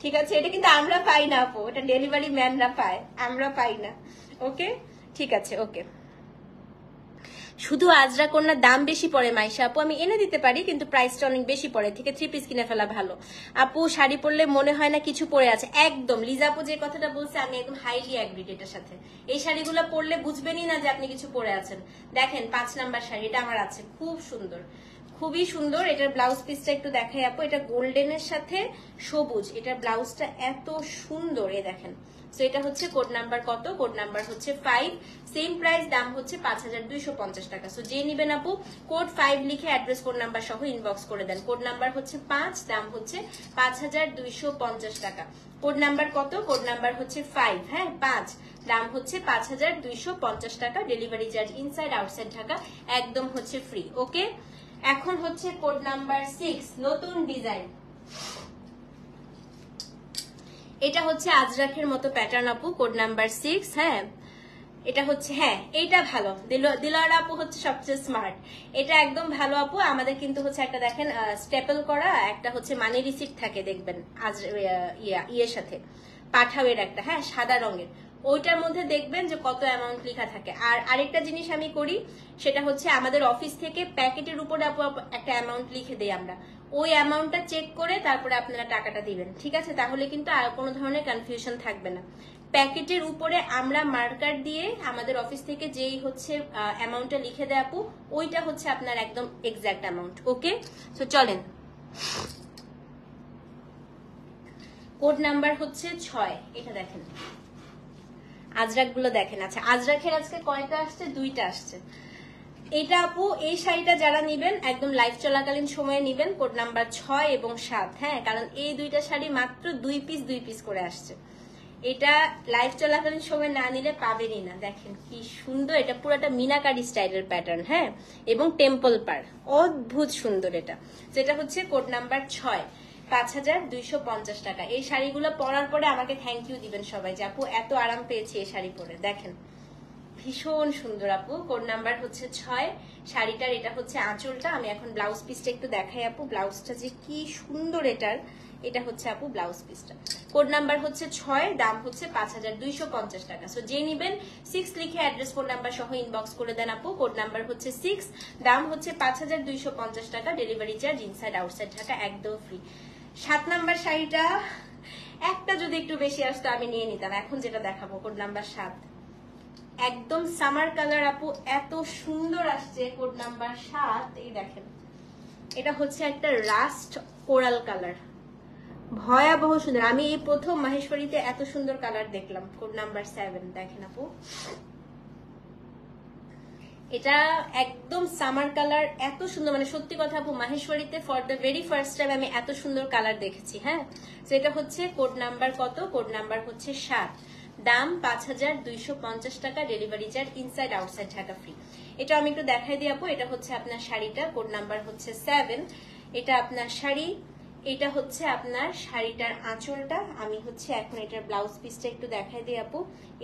ঠিক আছে? এটা কিন্তু আমরা পাই না আপু, এটা ডেলিভারি ম্যানরা পায়, আমরা পাই না। ওকে, ঠিক আছে, ওকে। শুধু আজরা কন্যার দাম বেশি পড়ে মাইশা আপু, আমি এনে দিতে পারি কিন্তু প্রাইসটা অনেক বেশি পড়ে, থেকে 3 পিস কিনে ফেলা ভালো। আপু শাড়ি পরলে মনে হয় না কিছু পরে আছে, একদম লিজা আপু যে কথাটা বলছে আমি একদম হাইলি অ্যাগ্রিড এটার সাথে। এই শাড়িগুলো পরলে বুঝবেনই না যে আপনি কিছু পরে আছেন। দেখেন 5 নাম্বার শাড়ি, এটা আমার আছে, খুব সুন্দর, খুবই সুন্দর। এটার ব্লাউজ পিসটা একটু দেখাই আপু, এটা গোল্ডেনের সাথে সবুজ, এটার ব্লাউজটা এত সুন্দর, এ দেখেন। সো এটা হচ্ছে কোড নাম্বার কত, কোড নাম্বার হচ্ছে 5, সেম প্রাইস, দাম হচ্ছে 5250 টাকা। সো যে নিবেন আপু কোড 5 লিখে অ্যাড্রেস কোড নাম্বার সহ ইনবক্স করে দেন। কোড নাম্বার হচ্ছে 5, দাম হচ্ছে 5250 টাকা। কোড নাম্বার কত, কোড নাম্বার হচ্ছে 5, হ্যাঁ 5, দাম হচ্ছে 5250 টাকা। Delivery charge inside outside Dhaka একদম হচ্ছে ফ্রি। ওকে, এখন হচ্ছে কোড নাম্বার 6, নতুন ডিজাইন। এটা হচ্ছে আজরাখের মতো প্যাটার্ন আপু, কোড নাম্বার 6, হ্যাঁ এটা হচ্ছে, হ্যাঁ এইটা ভালো, দিলওয়ারা আপু হচ্ছে সবচেয়ে স্মার্ট, এটা একদম ভালো আপু। আমাদের কিন্তু হচ্ছে একটা দেখেন স্টেপল করা, একটা হচ্ছে মানি রিসিপ্ট থাকে দেখবেন আজ ইয়ের সাথে, পাঠাওয়ের একটা, হ্যাঁ সাদা রঙের, ওইটার মধ্যে দেখবেন যে কত অ্যামাউন্ট লেখা থাকে। আর আরেকটা জিনিস আমি করি, সেটা হচ্ছে আমাদের অফিস থেকে প্যাকেটের উপরে আপু একটা অ্যামাউন্ট লিখে দেই আমরা, ওই অ্যামাউন্টটা চেক করে তারপরে আপনারা টাকাটা দিবেন, ঠিক আছে? তাহলে কিন্তু আর কোনো ধরনের কনফিউশন থাকবে না। প্যাকেটের উপরে আমরা মার্কার দিয়ে আমাদের অফিস থেকে যেই হচ্ছে অ্যামাউন্টটা লিখে দেয় আপু, ওইটা হচ্ছে আপনার একদম এক্সাক্ট অ্যামাউন্ট। ওকে, তো চলেন, কোড নাম্বার হচ্ছে 6, এটা দেখেন আজরাক গুলো দেখেন। আচ্ছা আজরাকের আজকে কয়টা আসছে, 2টা আসছে। এটা আপু এই শাড়িটা যারা নিবেন একদম লাইভ চলাকালীন সময়ে নিবেন, কোড নাম্বার 6 এবং 7, হ্যাঁ, কারণ এই 2টা শাড়ি মাত্র 2 পিস করে আসছে। এটা লাইভ চলাকালীন সময় না নিলে পাবেনই না। দেখেন কি সুন্দর, এটা পুরোটা মিনাকারি স্টাইলের প্যাটার্ন, হ্যাঁ, এবং টেম্পল পার, অদ্ভুত সুন্দর। এটা যেটা হচ্ছে কোড নাম্বার 6, 5250 টাকা। এই শাড়িগুলো পরার পরে আমাকে থ্যাংক ইউ দিবেন সবাই যে আপু এত আরাম পেয়েছি এই শাড়ি পরে। দেখেন ভীষণ সুন্দর আপু, কোড নাম্বার হচ্ছে 6, শাড়িটার এটা হচ্ছে আঁচলটা। আমি এখন ব্লাউজ পিসটা একটু দেখাই আপু, ব্লাউজটা যে কি সুন্দর এটার, এটা হচ্ছে আপু ব্লাউজ পিসটা। কোড নাম্বার হচ্ছে 6, দাম হচ্ছে 5250 টাকা। সো যে নিবেন 6 লিখে অ্যাড্রেস ফোন নাম্বার সহ ইনবক্স করে দেন আপু। কোড নাম্বার হচ্ছে 6, দাম হচ্ছে 5250 টাকা। Delivery charge inside outside Dhaka একদম ফ্রি। 7 নাম্বার শাড়িটা একটা যদি একটু বেশি আসতো আমি নিয়ে নিতাম। এখন যেটা দেখাবো কোড নাম্বার 7, একদম সামার কালার আপু, এত সুন্দর আসছে কোড নাম্বার 7। এই দেখেন এটা হচ্ছে একটা রাস্ট কোরাল কালার, ভয়াবহ সুন্দর। আমি এই প্রথম মাহেশ্বরীতে এত সুন্দর কালার দেখলাম। কোড নাম্বার 7 দেখেন আপু, এটা একদম সামার কালার, এত সুন্দর, মানে সত্যি কথা আপু মাহেশ্বরীতে for the very first time আমি এত সুন্দর কালার দেখেছি। হ্যাঁ, তো এটা হচ্ছে কোড নাম্বার কত, কোড নাম্বার হচ্ছে 7, দাম 5250 টাকা। Delivery charge inside outside Dhaka free. এটা আমি একটু দেখাই দিই আপু, এটা হচ্ছে আপনার শাড়িটা, কোড নাম্বার হচ্ছে 7, এটা আপনার শাড়ি, এটা হচ্ছে আপনার শাড়িটার আঁচলটা। আমি হচ্ছে এখন এটার ব্লাউজ পিসটা একটু দেখাই দিই আপু,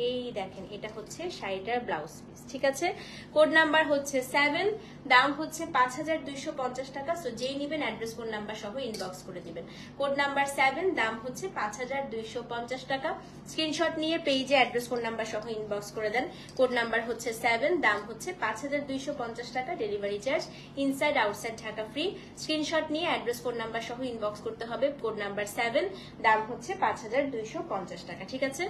এই দেখেন এটা হচ্ছে শাড়িটার ব্লাউজ পিস, ঠিক আছে? কোড নাম্বার হচ্ছে 7, দাম হচ্ছে 5250 টাকা। সো যেই নিবেন অ্যাড্রেস কোড নাম্বার সহ ইনবক্স করে দিবেন। কোড নাম্বার 7, দাম হচ্ছে 5250 টাকা। স্ক্রিনশট নিয়ে পেজে অ্যাড্রেস কোড নাম্বার সহ ইনবক্স করে দেন। কোড নাম্বার হচ্ছে 7, দাম হচ্ছে 5250 টাকা। Delivery charge inside outside Dhaka free. Screenshot নিয়ে অ্যাড্রেস কোড নাম্বার সহ ইনবক্স করতে হবে। কোড নাম্বার 7, দাম হচ্ছে 5250 টাকা, ঠিক আছে?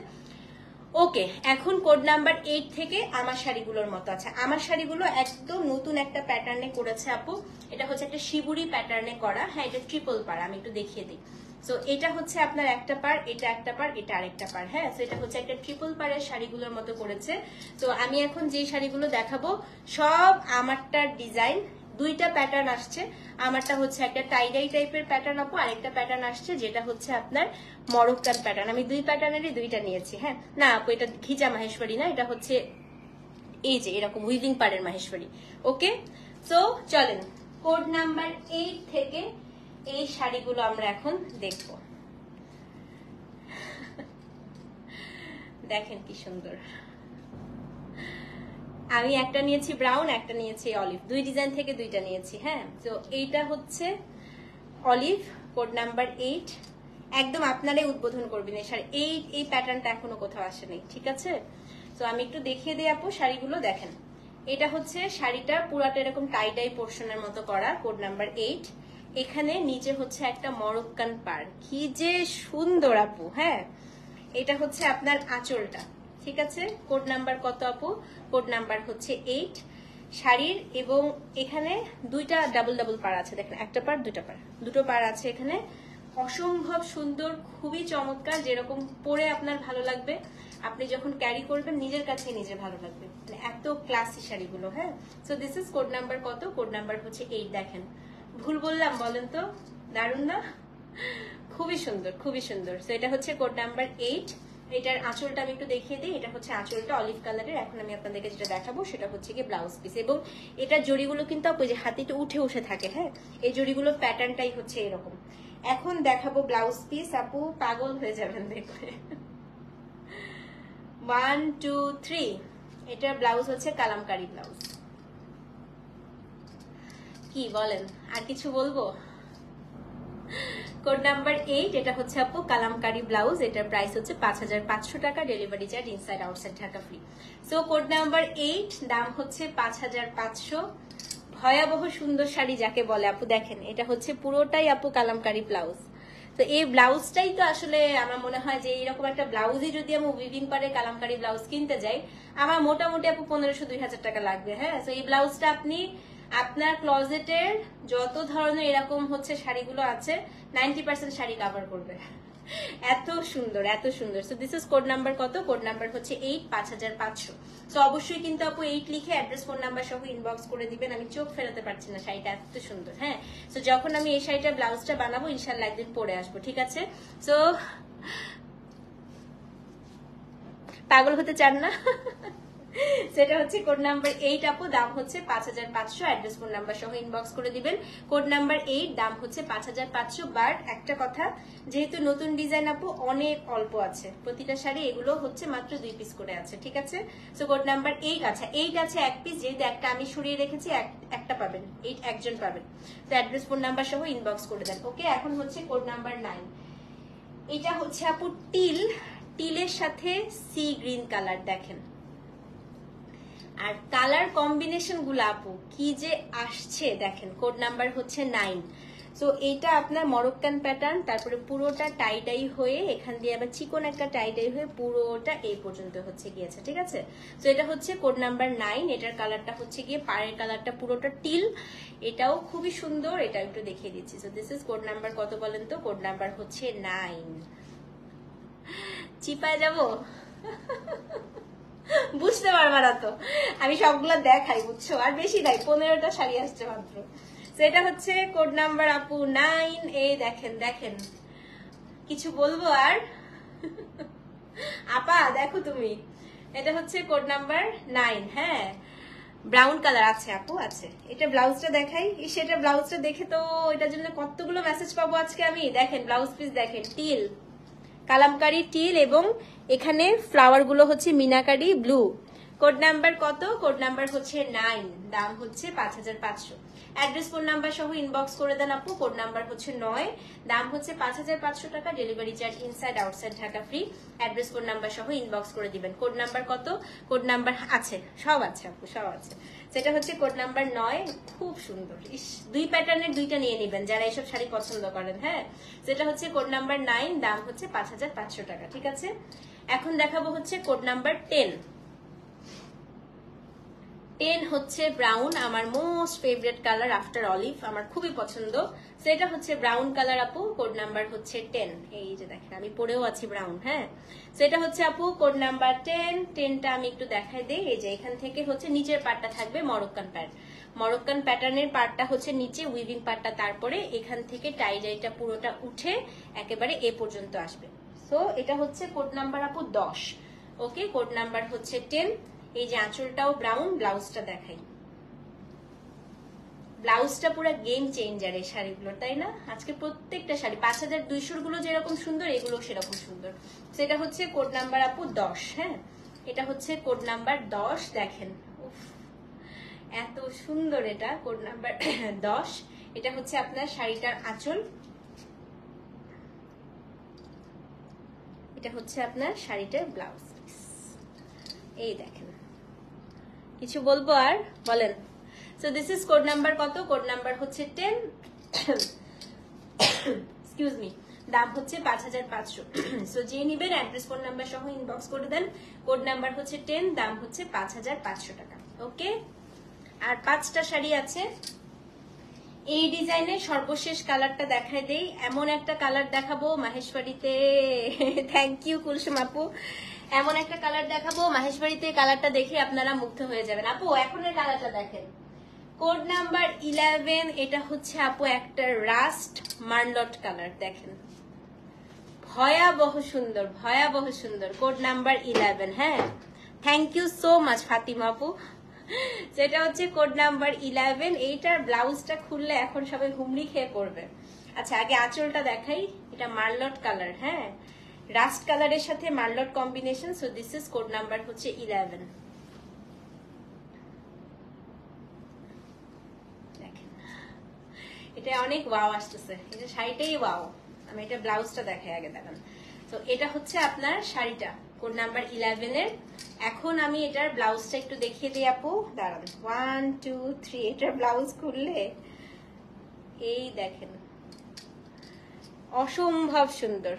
ওকে, এখন কোড নাম্বার 8 থেকে আমার শাড়িগুলোর মতো আছে। আমার শাড়িগুলো একদম নতুন একটা প্যাটার্নে করেছে আপু, এটা হচ্ছে একটা শিবুরি প্যাটার্নে করা, হ্যাঁ এটা ট্রিপল পাড়, আমি একটু দেখিয়ে দিই। সো এটা হচ্ছে আপনার একটা পার, এটা একটা পার, এটা আরেকটা পার। হ্যাঁ, সো এটা হচ্ছে একটা ট্রিপল পারের শাড়িগুলোর মতো করেছে। তো আমি এখন যে শাড়িগুলো দেখাবো সব আমারটার ডিজাইন, দুইটা প্যাটার্ন আসছে। আমারটা হচ্ছে একটা টাইডাই টাইপের প্যাটার্ন আপু, আরেকটা প্যাটার্ন আসছে যেটা হচ্ছে আপনার মরক্কান প্যাটার্ন। আমি দুই প্যাটার্নেরই দুইটা নিয়েছি। হ্যাঁ, না আপু এটা ঘিচা মাহেশ্বরী না, এটা হচ্ছে এই যে এরকম উইভিং পাড়ের মাহেশ্বরী। ওকে, সো চলেন কোড নাম্বার 8 থেকে এই শাড়িগুলো আমরা এখন দেখব। দেখেন কি সুন্দর। আমি একটা নিয়েছি ব্রাউন, একটা নিয়েছি অলিভ, দুই ডিজাইন থেকে দুইটা নিয়েছি। হ্যাঁ, তো এইটা হচ্ছে অলিভ, কোড নাম্বার 8। একদম আপনারাই উদ্বোধন করবেন এই শাড়ি, এই প্যাটার্নটা এখনো কোথাও আসেনি। ঠিক আছে, তো আমি একটু দেখিয়ে দিই আপু শাড়িগুলো। দেখেন এটা হচ্ছে শাড়িটা পুরাটা এরকম টাই টাই পোর্শনের মতো করা, কোড নাম্বার 8। এখানে নিচে হচ্ছে একটা মরক্কান পার, কি যে সুন্দর আপু। হ্যাঁ, এটা হচ্ছে আপনার আঁচলটা। ঠিক আছে, কোড নাম্বার কত আপু? কোড নাম্বার হচ্ছে 8 শাড়ির। এবং এখানে দুইটা ডাবল ডাবল পার আছে, দেখেন একটা পার দুটো পার, দুটো পার আছে এখানে। অসম্ভব সুন্দর, খুবই চমৎকার, যেরকম পরে আপনার ভালো লাগবে, আপনি যখন ক্যারি করবেন নিজের কাছে নিজে ভালো লাগবে, মানে এত ক্লাসি শাড়িগুলো। হ্যাঁ, so this is code number কত? কোড নাম্বার হচ্ছে 8। দেখেন ভুল বললাম বলেন তো? দারুণ না? খুবই সুন্দর, খুবই সুন্দর। সো এটা হচ্ছে কোড নাম্বার 8। এটার আঁচলটা আমি একটু দেখিয়ে দিই। এটা হচ্ছে আঁচলটা অলিভ কালারের। এখন আমি আপনাদেরকে যেটা দেখাবো সেটা হচ্ছে কি ব্লাউজ পিস। এবং এটার জড়িগুলো কিন্তু আপু যে হাতিটা উঠে উঠে থাকে। হ্যাঁ, এই জড়িগুলোর প্যাটার্নটাই হচ্ছে এরকম। এখন দেখাবো ব্লাউজ পিস, আপু পাগল হয়ে যাবেন দেখবে। 1 2 3। এটার ব্লাউজ হচ্ছে কালামকারী ব্লাউজ। কি বলেন, আর কিছু বলবো? Code number 8। এটা হচ্ছে আপু কালামকারী ব্লাউজ। এটার প্রাইস হচ্ছে 5500 টাকা, delivery charge inside outside Dhaka free. So code number 8, দাম হচ্ছে 5500। ভয়াবহ সুন্দর শাড়ি যাকে বলে আপু। দেখেন এটা হচ্ছে পুরোটাই আপু কালামকারী ব্লাউজ। তো এই ব্লাউজটাই তো আসলে আমার মনে হয় যে এইরকম একটা ব্লাউজই যদি আমি উইভিং পারে কালামকারী ব্লাউজ কিনতে যাই, আমার মোটামুটি আপু 1500-2000 টাকা লাগবে। হ্যাঁ, তো এই ব্লাউজটা আপনি আপনার ক্লোজেটের যত ধরনের এরকম হচ্ছে শাড়িগুলো আছে 90% শাড়ি কভার করবে। এত সুন্দর, এত সুন্দর। So this is code number কত? কোড নাম্বার হচ্ছে 8, 5500। তো অবশ্যই কিন্তু আপু 8 লিখে অ্যাড্রেস ফোন নাম্বার সহ ইনবক্স করে দিবেন। আমি চোখ ফেরাতে পারছি না, শাড়িটা এত সুন্দর। হ্যাঁ, সো যখন আমি এই শাড়িটা ব্লাউজটা বানাবো ইনশাআল্লাহ একদিন পরে আসবো। ঠিক আছে, সো পাগল হতে চান না? সেটা হচ্ছে কোড নাম্বার 8 আপু, দাম হচ্ছে 5500। অ্যাড্রেস ফোন নাম্বার সহ ইনবক্স করে দিবেন। কোড নাম্বার 8, দাম হচ্ছে 5500। বাট একটা কথা, যেহেতু নতুন ডিজাইন আপু অনেক অল্প আছে প্রতিটা শাড়ি, এগুলো হচ্ছে মাত্র 2 পিস করে আছে। ঠিক আছে, সো কোড নাম্বার 8। আচ্ছা 8 আছে 1 পিস, যেহেতু একটা আমি সরিয়ে রেখেছি, একটা পাবেন, 8 একজন পাবেন। তো অ্যাড্রেস ফোন নাম্বার সহ ইনবক্স করে দেন। ওকে, এখন হচ্ছে কোড নাম্বার 9। এটা হচ্ছে আপু টিলের সাথে সি গ্রিন কালার। দেখেন, আর কালার কম্বিনেশন গুলো আপু কি যে আসছে। দেখেন কোড নাম্বার হচ্ছে 9। সো এটা আপনার মরক্কান প্যাটার্ন, তারপরে পুরোটা টাইটাই হয়ে এখান দিয়ে আবার চিকন একটা টাইটাই হয়ে পুরোটা এই পর্যন্ত হচ্ছে গিয়েছে। ঠিক আছে, সো এটা হচ্ছে কোড নাম্বার 9। এটার কালারটা হচ্ছে গিয়ে পাড়ের কালারটা পুরোটা টিল, এটাও খুবই সুন্দর। এটা একটু দেখিয়ে দিচ্ছি। So this is code number কত বলেন তো? কোড নাম্বার হচ্ছে 9। চিপায় যাব? বুঝতে পারবা না তো, আমি সবগুলো দেখাই বুঝছো, আর বেশি নাই, 15টা শাড়ি আসছে মাত্র। সেটা হচ্ছে কোড নাম্বার আপু 9। এই দেখেন, দেখেন কিছু বলবো আর? আপা দেখো তুমি, এটা হচ্ছে কোড নাম্বার 9। হ্যাঁ, ব্রাউন কালার আছে আপু, আছে। এটা ব্লাউজটা দেখাই, সেটা ব্লাউজটা দেখে তো এটার জন্য কতগুলো মেসেজ পাবো আজকে আমি। দেখেন ব্লাউজ পিস, দেখেন টিল, কালামকারী টিল, এবং এখানে ফ্লাওয়ার গুলো হচ্ছে মিনাকারি ব্লু। কোড নাম্বার কত? কোড নাম্বার হচ্ছে 9, দাম হচ্ছে 5500। অ্যাড্রেস ফোন নাম্বার সহ ইনবক্স করে দেন আপু। কোড নাম্বার হচ্ছে 9, দাম হচ্ছে 5500 টাকা, delivery charge inside outside Dhaka free. Address phone number সহ ইনবক্স করে দিবেন। কোড নাম্বার কত? কোড নাম্বার আছে, সব আছে আপু, সব আছে। সেটা হচ্ছে কোড নাম্বার 9। খুব সুন্দর, ইস, দুই প্যাটার্নের দুইটা নিয়ে নেবেন যারা এসব শাড়ি পছন্দ করেন। হ্যাঁ, সেটা হচ্ছে কোড নাম্বার 9, দাম হচ্ছে 5500 টাকা। ঠিক আছে, এখন দেখাবো হচ্ছে কোড নাম্বার 10। 10 হচ্ছে ব্রাউন, আমার most favourite colour after olive, আমার খুবই পছন্দ। সো এটা হচ্ছে ব্রাউন কালার আপু, কোড নাম্বার হচ্ছে 10। এই যে দেখেন আমি পরেও আছি ব্রাউন। হ্যাঁ, সো এটা হচ্ছে আপু কোড নাম্বার 10। 10টা আমি একটু দেখাই দেই। এই যে এখান থেকে হচ্ছে নিচের পার্টটা থাকবে মরক্কান প্যাটার্ন, মরক্কান প্যাটার্নের পার্টটা হচ্ছে নিচে, উইভিং পার্টটা তারপরে এখান থেকে টাই ডাইটা পুরোটা উঠে একেবারে এ পর্যন্ত আসবে। সো এটা হচ্ছে কোড নাম্বার আপু 10। ওকে, কোড নাম্বার হচ্ছে 10। এই যে আঁচলটাও ব্রাউন, ব্লাউজটা দেখাই। ব্লাউজটা পুরো গেম চেঞ্জার এই শাড়িগুলো, তাই না? আজকে প্রত্যেকটা শাড়ি 5200 গুলো যেরকম সুন্দর, এগুলো সেরকম সুন্দর। সেটা হচ্ছে কোড নাম্বার আপু 10। হ্যাঁ, এটা হচ্ছে কোড নাম্বার 10। দেখেন উফ, এত সুন্দর, এটা কোড নাম্বার 10। এটা হচ্ছে আপনার শাড়িটার আঁচল, এটা হচ্ছে আপনার শাড়িটার ব্লাউজ। এই দেখেন, কিছু বলবো আর বলেন? So this is code number কত? কোড নাম্বার হচ্ছে 10। এক্সকিউজ মি, দাম হচ্ছে 5500। সো যে নিবেন অ্যাড্রেস ফোন নাম্বার সহ ইনবক্স করে দেন। কোড নাম্বার হচ্ছে 10, দাম হচ্ছে 5500 টাকা। ওকে, আর 5টা শাড়ি আছে। এই ডিজাইনের সর্বশেষ কালারটা দেখাই দেই। এমন একটা কালার দেখাবো মাহেশবাড়িতে, থ্যাংক ইউ কুলসুম আপু। এমন একটা কালার দেখাবো মাহেশবাড়িতে, কালারটা দেখে আপনারা মুগ্ধ হয়ে যাবেন। আপু এখনের কালারটা দেখেন, কোড নাম্বার 11। এটা হচ্ছে আপু একটা রাস্ট মার্লট কালার, দেখেন ভয়াবহ সুন্দর, ভয়াবহ সুন্দর। Code number 11। হ্যাঁ, thank you so much Fatima আপু। সেটা হচ্ছে কোড নাম্বার 11। এইটার ব্লাউজটা খুললে এখন সবাই হুমড়ি খেয়ে পড়বে। আচ্ছা, আগে আঁচলটা দেখাই। এটা মার্লট কালার, হ্যাঁ, রাস্ট কালারের সাথে merlot combination. So this is code number হচ্ছে 11। দেখেন এটা অনেক ওয়াও আসতেছে, এটা শাড়িটাই ওয়াও। আমি এটা ব্লাউজটা দেখাই আগে, দেখেন। তো এটা হচ্ছে আপনার শাড়িটা কোড নাম্বার 11 এর। এখন আমি এটার ব্লাউজটা একটু দেখিয়ে দিই আপু, দাঁড়ান। 1 2 3, এটার ব্লাউজ খুললে এই দেখেন অসম্ভব সুন্দর।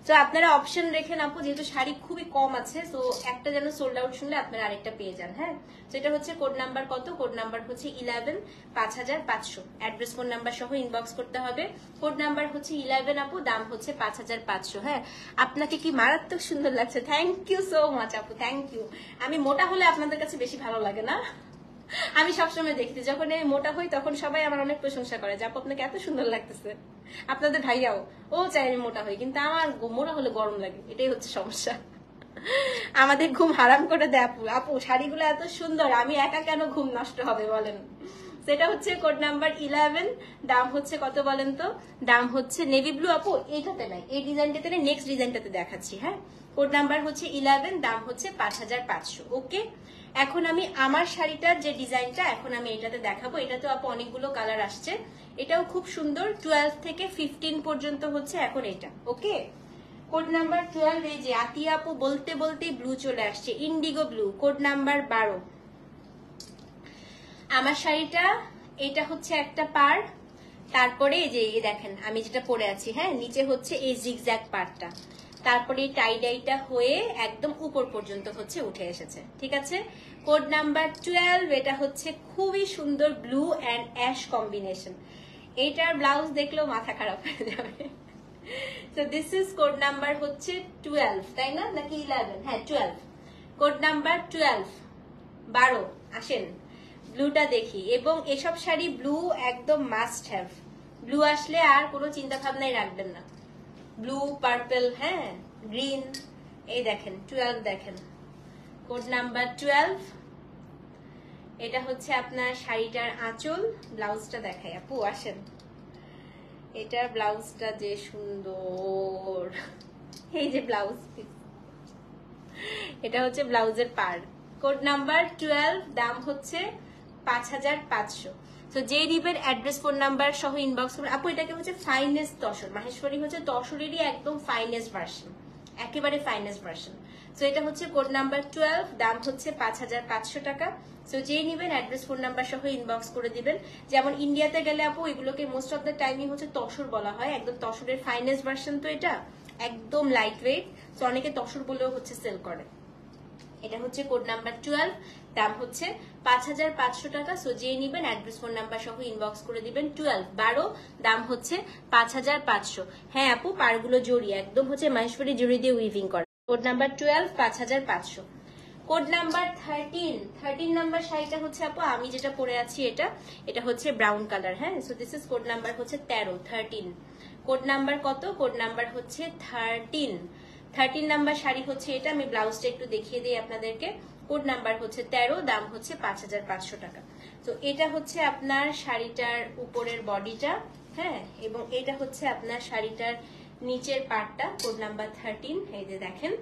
তো আপনারা অপশন রেখেন আপু, যেহেতু শাড়ি খুবই কম আছে, তো একটা যেন সোল্ড আউট শুনলে আপনারা আরেকটা পেয়ে যান। হ্যাঁ, তো এটা হচ্ছে কোড নাম্বার কত? কোড নাম্বার হচ্ছে 11, 5500। অ্যাড্রেস ফোন নাম্বার সহ ইনবক্স করতে হবে। কোড নাম্বার হচ্ছে 11 আপু, দাম হচ্ছে 5500। হ্যাঁ, আপনাকে কি মারাত্মক সুন্দর লাগছে, থ্যাংক ইউ সো মাচ আপু, থ্যাংক ইউ। আমি মোটা হলে আপনাদের কাছে বেশি ভালো লাগে না? আমি সবসময় দেখছি যখন আমি মোটা হই তখন সবাই আমার অনেক প্রশংসা করে যে আপু আপনাকে এত সুন্দর লাগতেছে। আপনাদের ভাইয়াও ও চাই আমি মোটা হই, কিন্তু আমার মোটা হলে গরম লাগে, এটাই হচ্ছে সমস্যা। আমাদের ঘুম হারাম করে দেয় আপু। আপু শাড়িগুলো এত সুন্দর, আমি একা কেন ঘুম নষ্ট হবে বলেন? সেটা হচ্ছে কোড নাম্বার 11। দাম হচ্ছে কত বলেন তো? দাম হচ্ছে নেভি ব্লু আপু, এইটাতে নাই, এই ডিজাইনটাতে নেই, নেক্সট ডিজাইনটাতে দেখাচ্ছি। হ্যাঁ, কোড নাম্বার হচ্ছে 11, দাম হচ্ছে 5500। ওকে, এখন আমি আমার শাড়িটার যে ডিজাইনটা এখন আমি এটাতে দেখাবো। এটাতে আপু অনেকগুলো কালার আসছে, এটাও খুব সুন্দর। 12 থেকে 15 পর্যন্ত হচ্ছে এখন এটা। ওকে, কোড নাম্বার 12। এই যে আতিয়া আপু বলতে বলতেই ব্লু চলে আসছে, ইন্ডিগো ব্লু, কোড নাম্বার 12। আমার শাড়িটা এটা হচ্ছে একটা পার, তারপরে এই যে দেখেন আমি যেটা পরে আছি, হ্যাঁ, নিচে হচ্ছে এই জিগজ্যাগ পার্টটা, তারপরে টাই ডাইটা হয়ে একদম উপর পর্যন্ত হচ্ছে উঠে এসেছে। ঠিক আছে, কোড নাম্বার 12। এটা হচ্ছে খুবই সুন্দর ব্লু অ্যান্ড অ্যাশ কম্বিনেশন। এইটার ব্লাউজ দেখলেও মাথা খারাপ হয়ে যাবে। তো দিস ইজ কোড নাম্বার হচ্ছে 12, তাই না নাকি 11? হ্যাঁ 12, কোড নাম্বার 12, 12। আসেন ব্লুটা দেখি। এবং এসব শাড়ি ব্লু একদম মাস্ট হ্যাভ, ব্লু আসলে আর কোনো চিন্তা ভাবনাই রাখবেন না। ব্লু, পার্পল, হ্যাঁ, গ্রিন। এই দেখেন 12, দেখেন কোড নাম্বার 12। এটা হচ্ছে আপনার শাড়িটার আঁচল, ব্লাউজটা দেখাই আপু, আসেন। এটার ব্লাউজটা যে সুন্দর, এই যে ব্লাউজ, এটা হচ্ছে ব্লাউজের পার্ট। কোড নাম্বার 12, দাম হচ্ছে 5500। তো যে রিপের অ্যাড্রেস ফোন নাম্বার সহ ইনবক্স করবেন। আপু এটাকে হচ্ছে ফাইনেস্ট তসর, মাহেশ্বরী হচ্ছে তসরেরই একদম ফাইনেস্ট ভার্সন, একেবারে ফাইনেস্ট ভার্সন। তো এটা হচ্ছে কোড নাম্বার 12, দাম হচ্ছে 5500 টাকা। সো যে নিবেন অ্যাড্রেস ফোন নাম্বার সহ ইনবক্স করে দিবেন। যেমন ইন্ডিয়াতে গেলে আপু এগুলোকে মোস্ট অফ দ্য টাইমই হচ্ছে তসর বলা হয়, একদম তসরের ফাইনেস্ট ভার্সন। তো এটা একদম লাইট ওয়েট, তো অনেকে তসর বলেও হচ্ছে সেল করে। এটা হচ্ছে কোড নাম্বার 12, দাম হচ্ছে 5500 টাকা। সো যে নিবেন অ্যাড্রেস ফোন নাম্বার সহ ইনবক্স করে দিবেন। 12 দাম হচ্ছে 5500। হ্যাঁ আপু, পাড়গুলো জড়ি একদম হচ্ছে মাহেশ্বরী জড়ি দিয়ে উইভিং করা। Code number 12 5500। Code number 13 number শাড়িটা হচ্ছে আপু আমি যেটা পরে আছি এটা হচ্ছে ব্রাউন কালার। হ্যাঁ, so this is code number হচ্ছে 13। কোড নাম্বার কত? কোড নাম্বার হচ্ছে 13 নাম্বার শাড়ি হচ্ছে এটা। আমি ব্লাউজটা একটু দেখিয়ে দিই আপনাদেরকে। কোড নাম্বার হচ্ছে 13, দাম হচ্ছে 5500 টাকা। তো এটা হচ্ছে আপনার শাড়িটার উপরের বডিটা, হ্যাঁ, এবং এটা হচ্ছে আপনার শাড়িটার নিচের পার্টটা। Code number 13। এই যে দেখেন,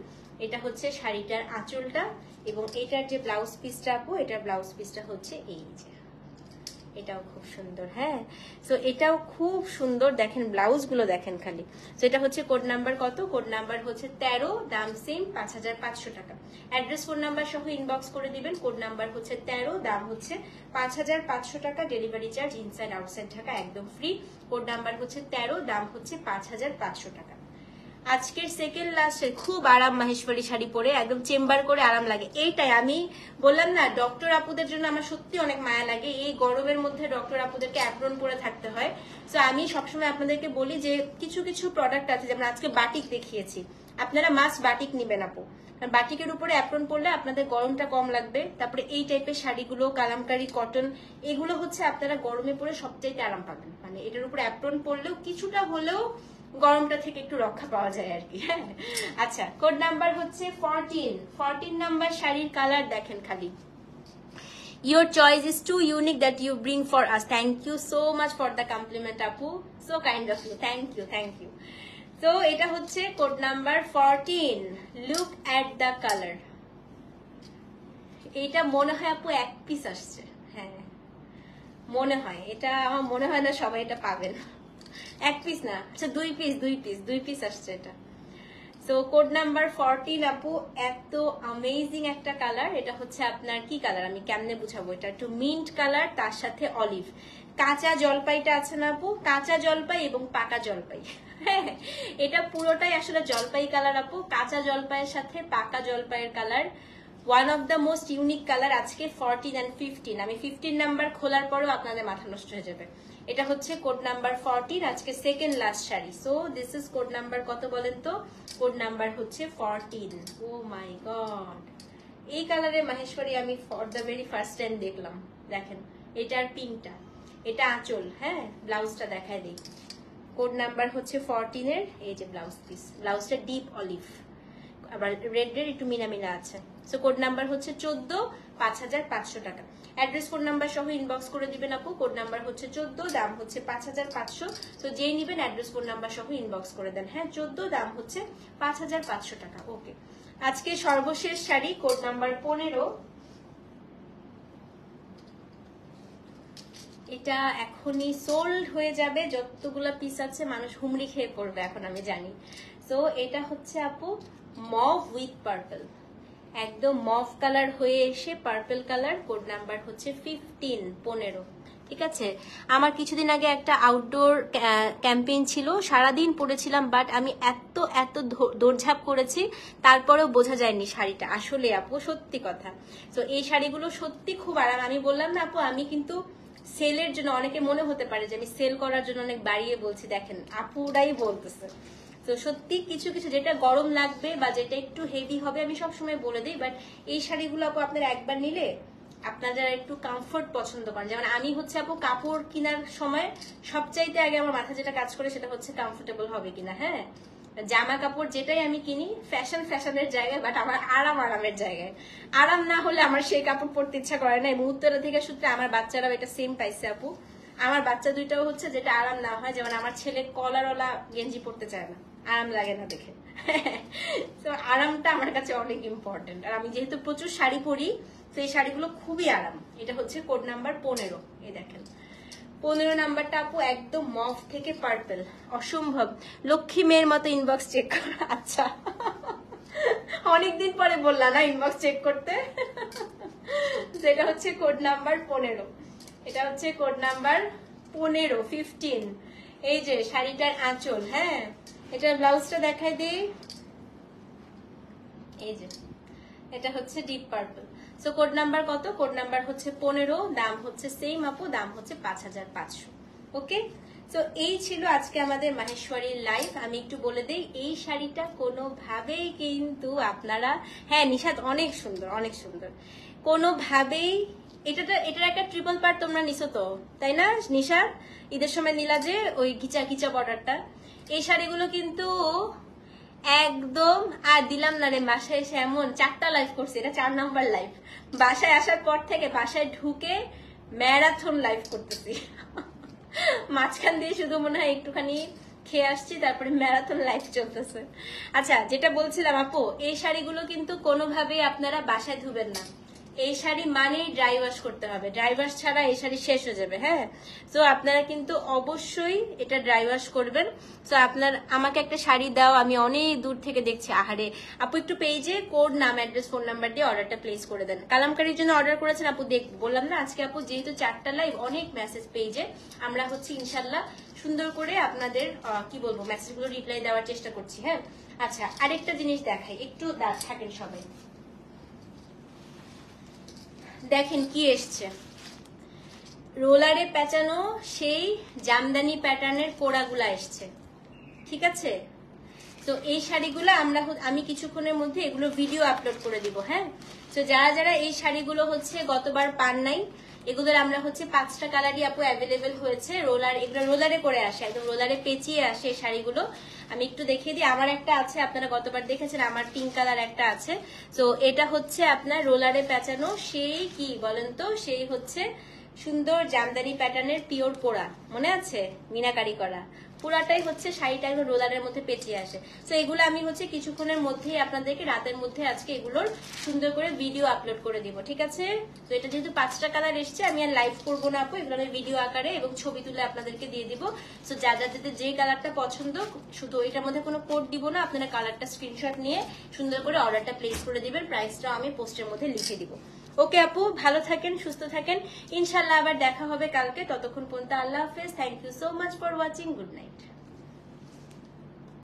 এটা হচ্ছে শাড়িটার আঁচলটা, এবং এটার যে ব্লাউজ পিসটা আপু, এটার ব্লাউজ পিসটা হচ্ছে এই যে, এটাও খুব সুন্দর। হ্যাঁ, সো এটাও খুব সুন্দর, দেখেন ব্লাউজ গুলো দেখেন খালি। তো এটা হচ্ছে কোড নাম্বার কত? কোড নাম্বার হচ্ছে 13, দাম সেম 5500 টাকা। অ্যাড্রেস ফোন নাম্বার সহ ইনবক্স করে দিবেন। কোড নাম্বার হচ্ছে 13, দাম হচ্ছে 5500 টাকা। Delivery charge inside outside Dhaka একদম ফ্রি। কোড নাম্বার হচ্ছে 13, দাম হচ্ছে 5500 টাকা। আজকের সেকেন্ড লাস্টে খুব আরাম মাহেশ্বরী শাড়ি পরে একদম চেম্বার করে আরাম লাগে। এইটাই আমি বললাম না, ডক্টর আপুদের জন্য আমার সত্যি অনেক মায়া লাগে। এই গরমের মধ্যে ডক্টর আপুদেরকে অ্যাপ্রন পরে থাকতে হয়। তো আমি সবসময় আপনাদেরকে বলি যে কিছু কিছু প্রোডাক্ট আছে, যেমন আজকে বাটিক দেখিয়েছি, আপনারা মাস্ট বাটিক নিবেন আপু। বাটিকের উপরে অ্যাপ্রন পরলে আপনাদের গরমটা কম লাগবে। তারপরে এই টাইপের শাড়িগুলো, কালামকারি, কটন, এগুলো হচ্ছে আপনারা গরমে পরে সবচাইতে আরাম পাবেন। মানে এটার উপরে অ্যাপ্রন পরলেও কিছুটা হলেও গরমটা থেকে একটু রক্ষা পাওয়া যায় আর কি। হ্যাঁ, আচ্ছা, কোড নাম্বার হচ্ছে 14 নাম্বার শাড়ির কালার দেখেন খালি। Your choice is too unique that you bring for us. Thank you so much for the compliment আপু, so kind of you. Thank you. তো এটা হচ্ছে code number 14। Look at the colour. এটা মনে হয় আপু এক পিস আসছে। হ্যাঁ মনে হয়, এটা আমার মনে হয় না সবাই এটা পাবেন। এক পিস না, আচ্ছা দুই পিস আসছে এটা। সো কোড নাম্বার 14 আপু, এত অ্যামেজিং একটা কালার। এটা হচ্ছে আপনার কি কালার আমি কেমনে বুঝাবো, এটা একটু মিন্ট কালার, তার সাথে অলিভ। কাঁচা জলপাইটা আছে না আপু, কাঁচা জলপাই এবং পাকা জলপাই। হ্যাঁ, এটা পুরোটাই আসলে জলপাই কালার আপু। কাঁচা জলপাইয়ের সাথে পাকা জলপাইয়ের colour, one of the most unique colour. আজকে 14 and 15, আমি 15 নাম্বার খোলার পরেও আপনাদের মাথা নষ্ট হয়ে যাবে। এটা হচ্ছে কোড নাম্বার 14, আজকে second last sari. So this is code number কত বলেন তো? কোড নাম্বার হচ্ছে 14। ও মাই গড, এই কালারের মাহেশ্বরী আমি for the very first time দেখলাম। দেখেন এটার পিঙ্কটা, এটা আঁচল। হ্যাঁ, ব্লাউজটা দেখায় দিই। কোড নাম্বার হচ্ছে 14 এর, এই যে ব্লাউজ পিস, ব্লাউজটা ডিপ অলিভ, আবার রেড একটু মিনা আছে। সো কোড নাম্বার হচ্ছে 14, 5500 টাকা। অ্যাড্রেস ফোন নাম্বার সহ ইনবক্স করে দিবেন আপু। কোড নাম্বার হচ্ছে 14, দাম হচ্ছে 5500। তো যেই নিবেন অ্যাড্রেস ফোন নাম্বার সহ ইনবক্স করে দেন। হ্যাঁ, 14, দাম হচ্ছে 5500 টাকা। ওকে, আজকে সর্বশেষ শাড়ি কোড নাম্বার 15। এটা এখনই সোল্ড হয়ে যাবে, যতগুলা পিস আছে মানুষ হুমড়ি খেয়ে পড়বে এখন আমি জানি। তো এটা হচ্ছে আপু মভ উইথ পার্পল, একদম মভ কালার হয়ে এসে পার্পল কালার। কোড নাম্বার হচ্ছে 15। ঠিক আছে, আমার কিছুদিন আগে একটা আউটডোর ক্যাম্পেইন ছিল, সারাদিন পরেছিলাম, বাট আমি এত দৌড়ঝাঁপ করেছি, তারপরেও বোঝা যায়নি শাড়িটা আসলে আপু, সত্যি কথা। তো এই শাড়িগুলো সত্যি খুব আরাম। আমি বললাম না আপু, আমি কিন্তু সেলের জন্য, অনেকে মনে হতে পারে যে আমি সেল করার জন্য অনেক বাড়িয়ে বলছি, দেখেন আপুরাই বলতেছে। তো সত্যি কিছু কিছু যেটা গরম লাগবে বা যেটা একটু হেভি হবে আমি সবসময় বলে দিই, বাট এই শাড়িগুলো আপু আপনারা একবার নিলে আপনারা একটু কমফোর্ট পছন্দ করেন, যেমন আমি হচ্ছে আপু কাপড় কেনার সময় সবচাইতে আগে আমার মাথা যেটা কাজ করে সেটা হচ্ছে কমফোর্টেবল হবে কিনা। হ্যাঁ, জামা কাপড় যেটাই আমি কিনি ফ্যাশনের জায়গায়, বাট আমার আরামের জায়গায়। আরাম না হলে আমার সেই কাপড় পরতে ইচ্ছা করে না। এবং উত্তরাধিকার সূত্রে আমার বাচ্চারাও এটা সেম পাইছে আপু। আমার বাচ্চা দুইটাও হচ্ছে যেটা আরাম না হয়, যেমন আমার ছেলে কলারওয়ালা গেঞ্জি পরতে চায় না, আরাম লাগে না দেখে। তো আরামটা আমার কাছে অনেক ইম্পর্টেন্ট। আর আমি যেহেতু প্রচুর শাড়ি পরি, তো এই শাড়িগুলো খুবই আরাম। এটা হচ্ছে কোড নাম্বার 15। এই দেখেন 15 নাম্বারটা আপু একদম মভ থেকে পার্পল, অসম্ভব। লক্ষ্মী মেয়ের মতো ইনবক্স চেক করা। আচ্ছা, অনেকদিন পরে বললাম না ইনবক্স চেক করতে। সেটা হচ্ছে কোড নাম্বার 15। এটা হচ্ছে কোড নাম্বার 15। এই যে শাড়িটার আঁচল। হ্যাঁ, এটার ব্লাউজটা দেখাই দিই। এই যে এটা হচ্ছে deep purple. So code number কত? কোড নাম্বার হচ্ছে 15, দাম হচ্ছে সেম আপু, দাম হচ্ছে 5500। ওকে, তো এই ছিল আজকে আমাদের মাহেশ্বরীর লাইভ। আমি একটু বলে দেই, এই শাড়িটা কোনোভাবেই কিন্তু আপনারা, হ্যাঁ নিশাদ অনেক সুন্দর, অনেক সুন্দর, কোনোভাবেই এটার একটা ট্রিপল পার্ট তোমরা নিছো তো, তাই না নিশাদ? ঈদের সময় নিলা যে ওই ঘিচা ঘিচা বর্ডারটা, এই শাড়িগুলো কিন্তু একদম আর দিলাম না রে। বাসায় এসে এমন 4টা লাইভ করছি, এটা 4 নাম্বার লাইভ। বাসায় আসার পর থেকে বাসায় ঢুকে ম্যারাথন লাইভ করতেছি। মাঝখান দিয়ে শুধু মনে হয় একটুখানি খেয়ে আসছি, তারপরে ম্যারাথন লাইফ চলতেছে। আচ্ছা, যেটা বলছিলাম আপু, এই শাড়িগুলো কিন্তু কোনোভাবেই আপনারা বাসায় ধুবেন না। এই শাড়ি মানেই ড্রাই ওয়াশ করতে হবে, ড্রাই ওয়াশ ছাড়া এই শাড়ি শেষ হয়ে যাবে। হ্যাঁ, তো আপনারা কিন্তু অবশ্যই এটা ড্রাই ওয়াশ করবেন। তো আপনার আমাকে একটা শাড়ি দাও, আমি অনেক দূর থেকে দেখছি, আহারে আপু একটু পেজে কোড, নাম, অ্যাড্রেস, ফোন নাম্বার দিয়ে অর্ডারটা প্লেস করে দেন। কালামকারীর জন্য অর্ডার করেছেন আপু, দেখ বললাম না আজকে আপু যেহেতু 4টা লাইভ, অনেক মেসেজ পেজে, আমরা হচ্ছে ইনশাল্লাহ সুন্দর করে আপনাদের কি বলবো মেসেজগুলো রিপ্লাই দেওয়ার চেষ্টা করছি। হ্যাঁ, আচ্ছা আরেকটা জিনিস দেখাই, একটু থাকেন সবাই। দেখেন কি এসছে, রোলারে পেঁচানো সেই জামদানি প্যাটার্নের কোড়াগুলা এসছে, ঠিক আছে? তো এই শাড়িগুলো আমি কিছুক্ষণের মধ্যে এগুলো ভিডিও আপলোড করে দিব। হ্যাঁ, তো যারা যারা এই শাড়িগুলো হচ্ছে গতবার পান নাই, এগুলোর আমরা হচ্ছে 5টা কালারই আপু অ্যাভেলেবেল হয়েছে। এগুলো রোলারে করে আসে, একদম রোলারে পেঁচিয়ে আসে এই শাড়িগুলো। আমি একটু দেখিয়ে দিই, আমার একটা আছে, আপনারা গতবার দেখেছেন, আমার পিঙ্ক কালার একটা আছে। তো এটা হচ্ছে আপনার রোলারে পেঁচানো সেই কি বলেন তো, সেই হচ্ছে সুন্দর জামদানি প্যাটার্নের পিওর পোড়া, মনে আছে? মিনাকারি করা পুরাটাই হচ্ছে শাড়িটা একদম রোলারের মধ্যে পেঁচিয়ে আসে। তো এগুলো আমি হচ্ছে কিছুক্ষণের মধ্যেই আপনাদেরকে রাতের মধ্যে আজকে এগুলোর সুন্দর করে ভিডিও আপলোড করে দিব, ঠিক আছে? তো এটা যেহেতু 5টা কালার এসছে, আমি আর লাইভ করবো না আপু, এগুলো আমি ভিডিও আকারে এবং ছবি তুলে আপনাদেরকে দিয়ে দিব। তো যা যাদের যে কালারটা পছন্দ, শুধু এটার মধ্যে কোনো কোড দিব না, আপনারা কালারটা স্ক্রিনশট নিয়ে সুন্দর করে অর্ডারটা প্লেস করে দিবেন। প্রাইসটাও আমি পোস্টের মধ্যে লিখে দিব। ওকে আপু, ভালো থাকেন, সুস্থ থাকেন, ইনশাল্লাহ আবার দেখা হবে কালকে। ততক্ষণ পর্যন্ত আল্লাহ হাফেজ। Thank you so much for watching. Good night.